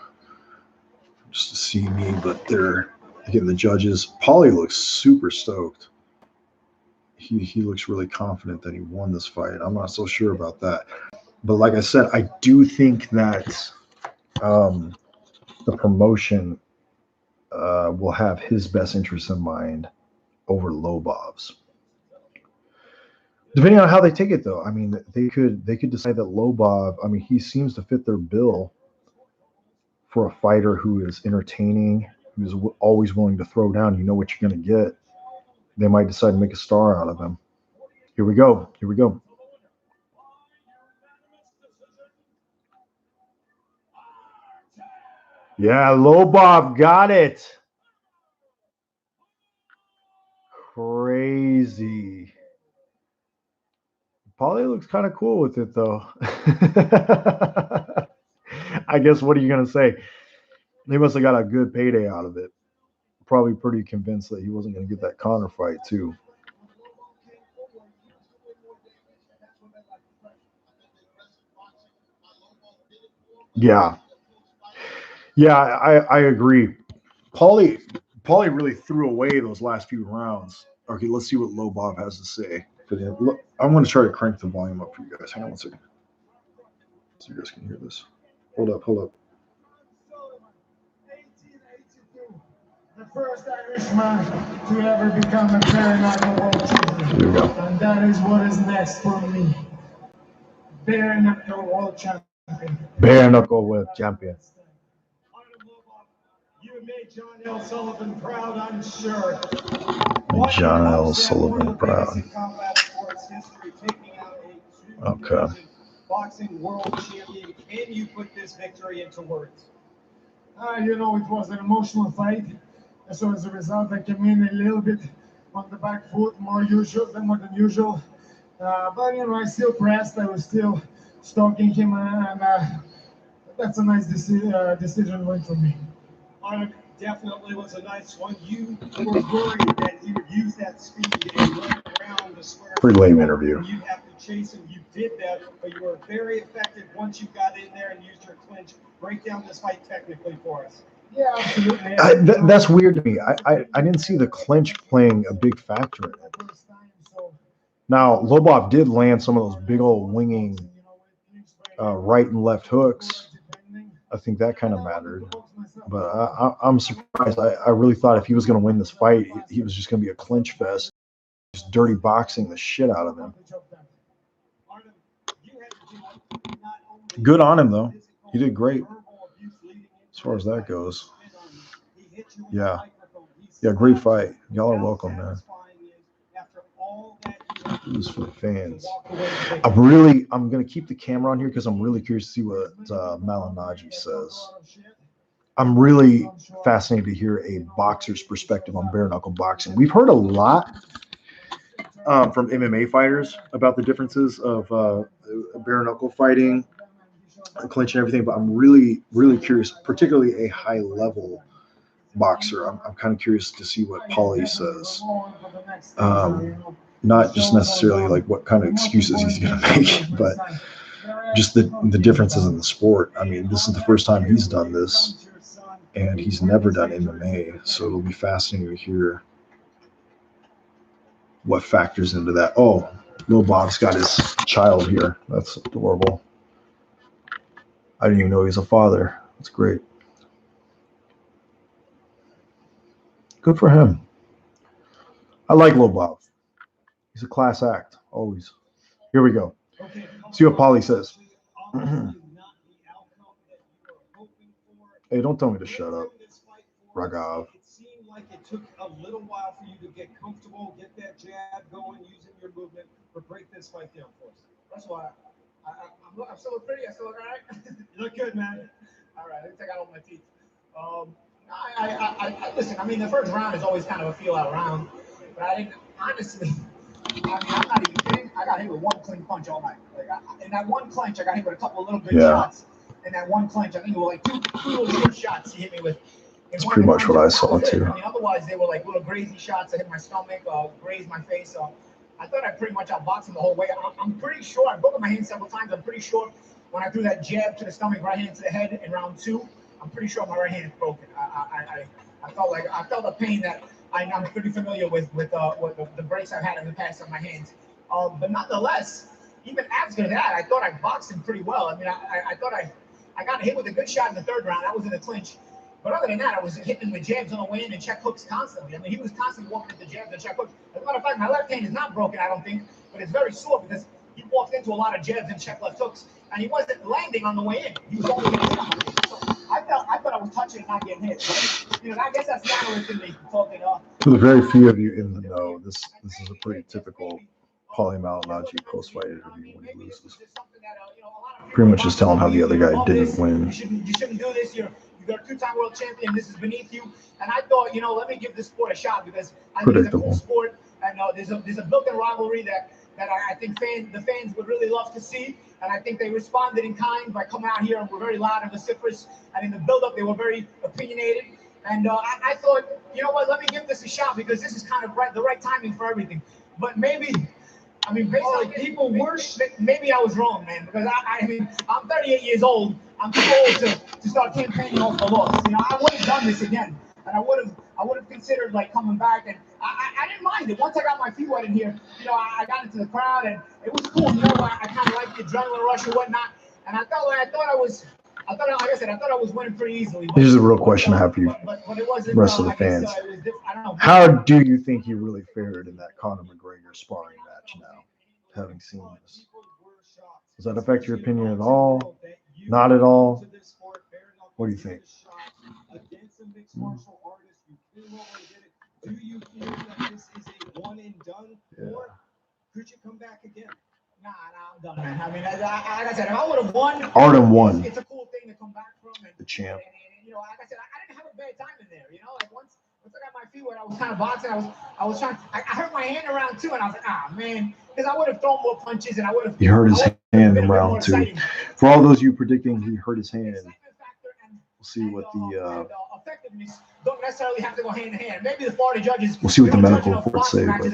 just to see me, but they're getting the judges. Paulie looks super stoked. He looks really confident that he won this fight. I'm not so sure about that. But like I said, I do think that the promotion will have his best interests in mind over Lobov's. Depending on how they take it, though, I mean, they could decide that Lobov, I mean, he seems to fit their bill for a fighter who is entertaining, He was always willing to throw down. You know what you're going to get. They might decide to make a star out of him. Here we go. Here we go. Yeah, Lobov got it. Crazy. Paulie looks kind of cool with it, though. I guess, what are you going to say? He must have got a good payday out of it. Probably pretty convinced that he wasn't going to get that Connor fight, too. Yeah. Yeah, I agree. Paulie really threw away those last few rounds. Okay, let's see what Lobov has to say. Look, I'm going to try to crank the volume up for you guys. Hang on one second. So you guys can hear this. Hold up. The first Irishman to ever become a bare knuckle world champion. And that is what is next for me. Bare knuckle world champion. Bare knuckle world champion. Artem Lobov, you made John L. Sullivan proud, I'm sure. John L. Sullivan proud. Okay. Boxing world champion. Can you put this victory into words? You know, it was an emotional fight. So as a result, I came in a little bit on the back foot, more than usual. But you know, I still pressed. I was still stalking him, and that's a nice decision win for me. Artem, definitely was a nice one. You were worried that he would use that speed and run around the square. Pretty lame interview. You have to chase him. You did that, but you were very effective once you got in there and used your clinch. Break down this fight technically for us. Yeah, absolutely. That's weird to me. I didn't see the clinch playing a big factor in it. Now, Lobov did land some of those big old winging right and left hooks. I think that kind of mattered. But I'm surprised. I really thought if he was going to win this fight, he was just going to be a clinch fest. Just dirty boxing the shit out of him. Good on him, though. He did great. As far as that goes. Yeah, great fight. Y'all are welcome, man. This is for the fans. I'm gonna keep the camera on here because I'm really curious to see what Malinaggi says. I'm really fascinated to hear a boxer's perspective on bare knuckle boxing. We've heard a lot from MMA fighters about the differences of bare knuckle fighting, clinch and everything, but I'm really curious, particularly a high level boxer. I'm kind of curious to see what Paulie says. Not just necessarily like what kind of excuses he's going to make, but just the differences in the sport. I mean, this is the first time he's done this, and he's never done MMA, so it'll be fascinating to hear what factors into that. Oh, Lobov's got his child here. That's adorable. I didn't even know he's a father. That's great. Good for him. I like Lobov. He's a class act, always. Here we go. See what Paulie says. Hey, don't tell me to shut up, Raghav. It seemed like it took a little while for you to get comfortable, get that jab going, using your movement, or break this fight down for us. That's why I'm still pretty. I still look all right. You look good, man. All right, let me take out all my teeth. I listen. I mean, the first round is always kind of a feel-out round, but I didn't honestly. I mean, I'm not even kidding. I got hit with one clean punch all night. In that one clinch, I got hit with a couple of little good shots. In that one clinch, I think it was like two little good shots he hit me with. That's pretty much what I saw too. I mean, otherwise they were like little crazy shots that hit my stomach, grazed my face. So I thought I pretty much outboxed him the whole way. I'm pretty sure I broke my hand several times. I'm pretty sure when I threw that jab to the stomach, right hand to the head in round 2, I'm pretty sure my right hand is broken. I felt the pain that I'm pretty familiar with the breaks I've had in the past on my hands. But nonetheless, even after that, I thought I boxed him pretty well. I mean, I thought I got hit with a good shot in the third round. That was in the clinch. But other than that, I was hitting him with jabs on the way in and check hooks constantly. I mean, he was constantly walking into jabs and check hooks. As a matter of fact, my left hand is not broken, I don't think, but it's very sore because he walked into a lot of jabs and check left hooks, and he wasn't landing on the way in. He was only hitting on the way in. So I thought I was touching and not getting hit. But, you know, I guess that's the analyst in me talking off. For the very few of you in the know, this is a pretty typical Malinaggi post-fight interview when he loses. Pretty much just telling how the other guy didn't win. You shouldn't do this. You're a two-time world champion. This is beneath you. And I thought, you know, let me give this sport a shot because I think it's a cool sport. And there's a built-in rivalry that I think the fans would really love to see. And I think they responded in kind by coming out here and were very loud and vociferous. And in the build-up, they were very opinionated. And I thought, you know what, let me give this a shot because this is kind of the right timing for everything. But maybe, I mean, based on people maybe I was wrong, man. Because I mean, I'm 38 years old. I'm too old to start campaigning off the loss. You know, I would have done this again. And I would have considered like coming back, and I didn't mind it. Once I got my feet wet in here, you know, I got into the crowd, and it was cool. You know, I kind of liked the adrenaline rush and whatnot. And I thought I was winning pretty easily. This is a real question I have for you, but it wasn't, rest of the fans. I don't know. How do you think he really fared in that Conor McGregor sparring match now, having seen this? Does that affect your opinion at all? Not at all? What do you think? Against a mixed martial artist, you came over and did it. Do you feel that this is a one and done, or could you come back again? Nah, I'm done, man. I mean, like I said, if I would have won, Artem won. It's a cool thing to come back from. And, the champ. And, you know, like I said, I didn't have a bad time in there. You know, like once I got my feet wet, I was kind of boxing. I was trying. I hurt my hand around two, and I was like, man, because I would have thrown more punches, and I would have. He hurt his hand in round two. For all those of you predicting he hurt his hand, we'll see what the effectiveness don't necessarily have to go hand in hand. Maybe the Florida judges. We'll see what the medical reports say. But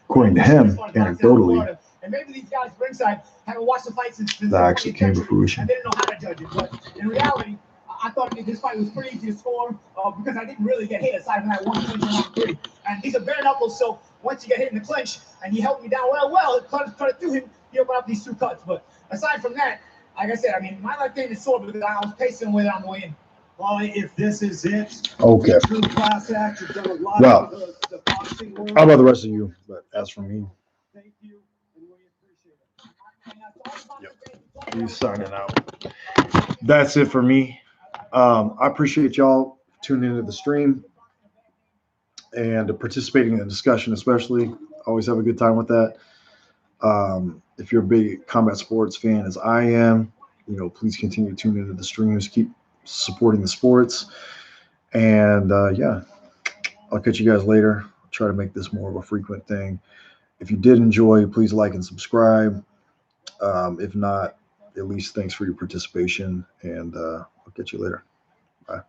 according to him, anecdotally, and maybe these guys ringside haven't watched the fight since that actually came to fruition. And they didn't know how to judge it. But in reality, I thought this fight was pretty easy to score because I didn't really get hit aside from that one clinch in round three. And he's a bare knuckles, so once you get hit in the clinch and he held me down it cut it through him, he opened up these two cuts. But aside from that, like I said, I mean, my left hand is sore because I was pacing with it on the way in. Well, if this is it, okay. Well, how about the rest of you? But as for me, thank you, and we appreciate it. Yep. He's signing out. That's it for me. I appreciate y'all tuning into the stream and participating in the discussion, especially. Always have a good time with that. If you're a big combat sports fan as I am, you know, please continue to tune into the streams. Keep supporting the sports. And yeah, I'll catch you guys later. I'll try to make this more of a frequent thing. If you did enjoy, please like and subscribe. If not, at least thanks for your participation, and I'll catch you later. Bye.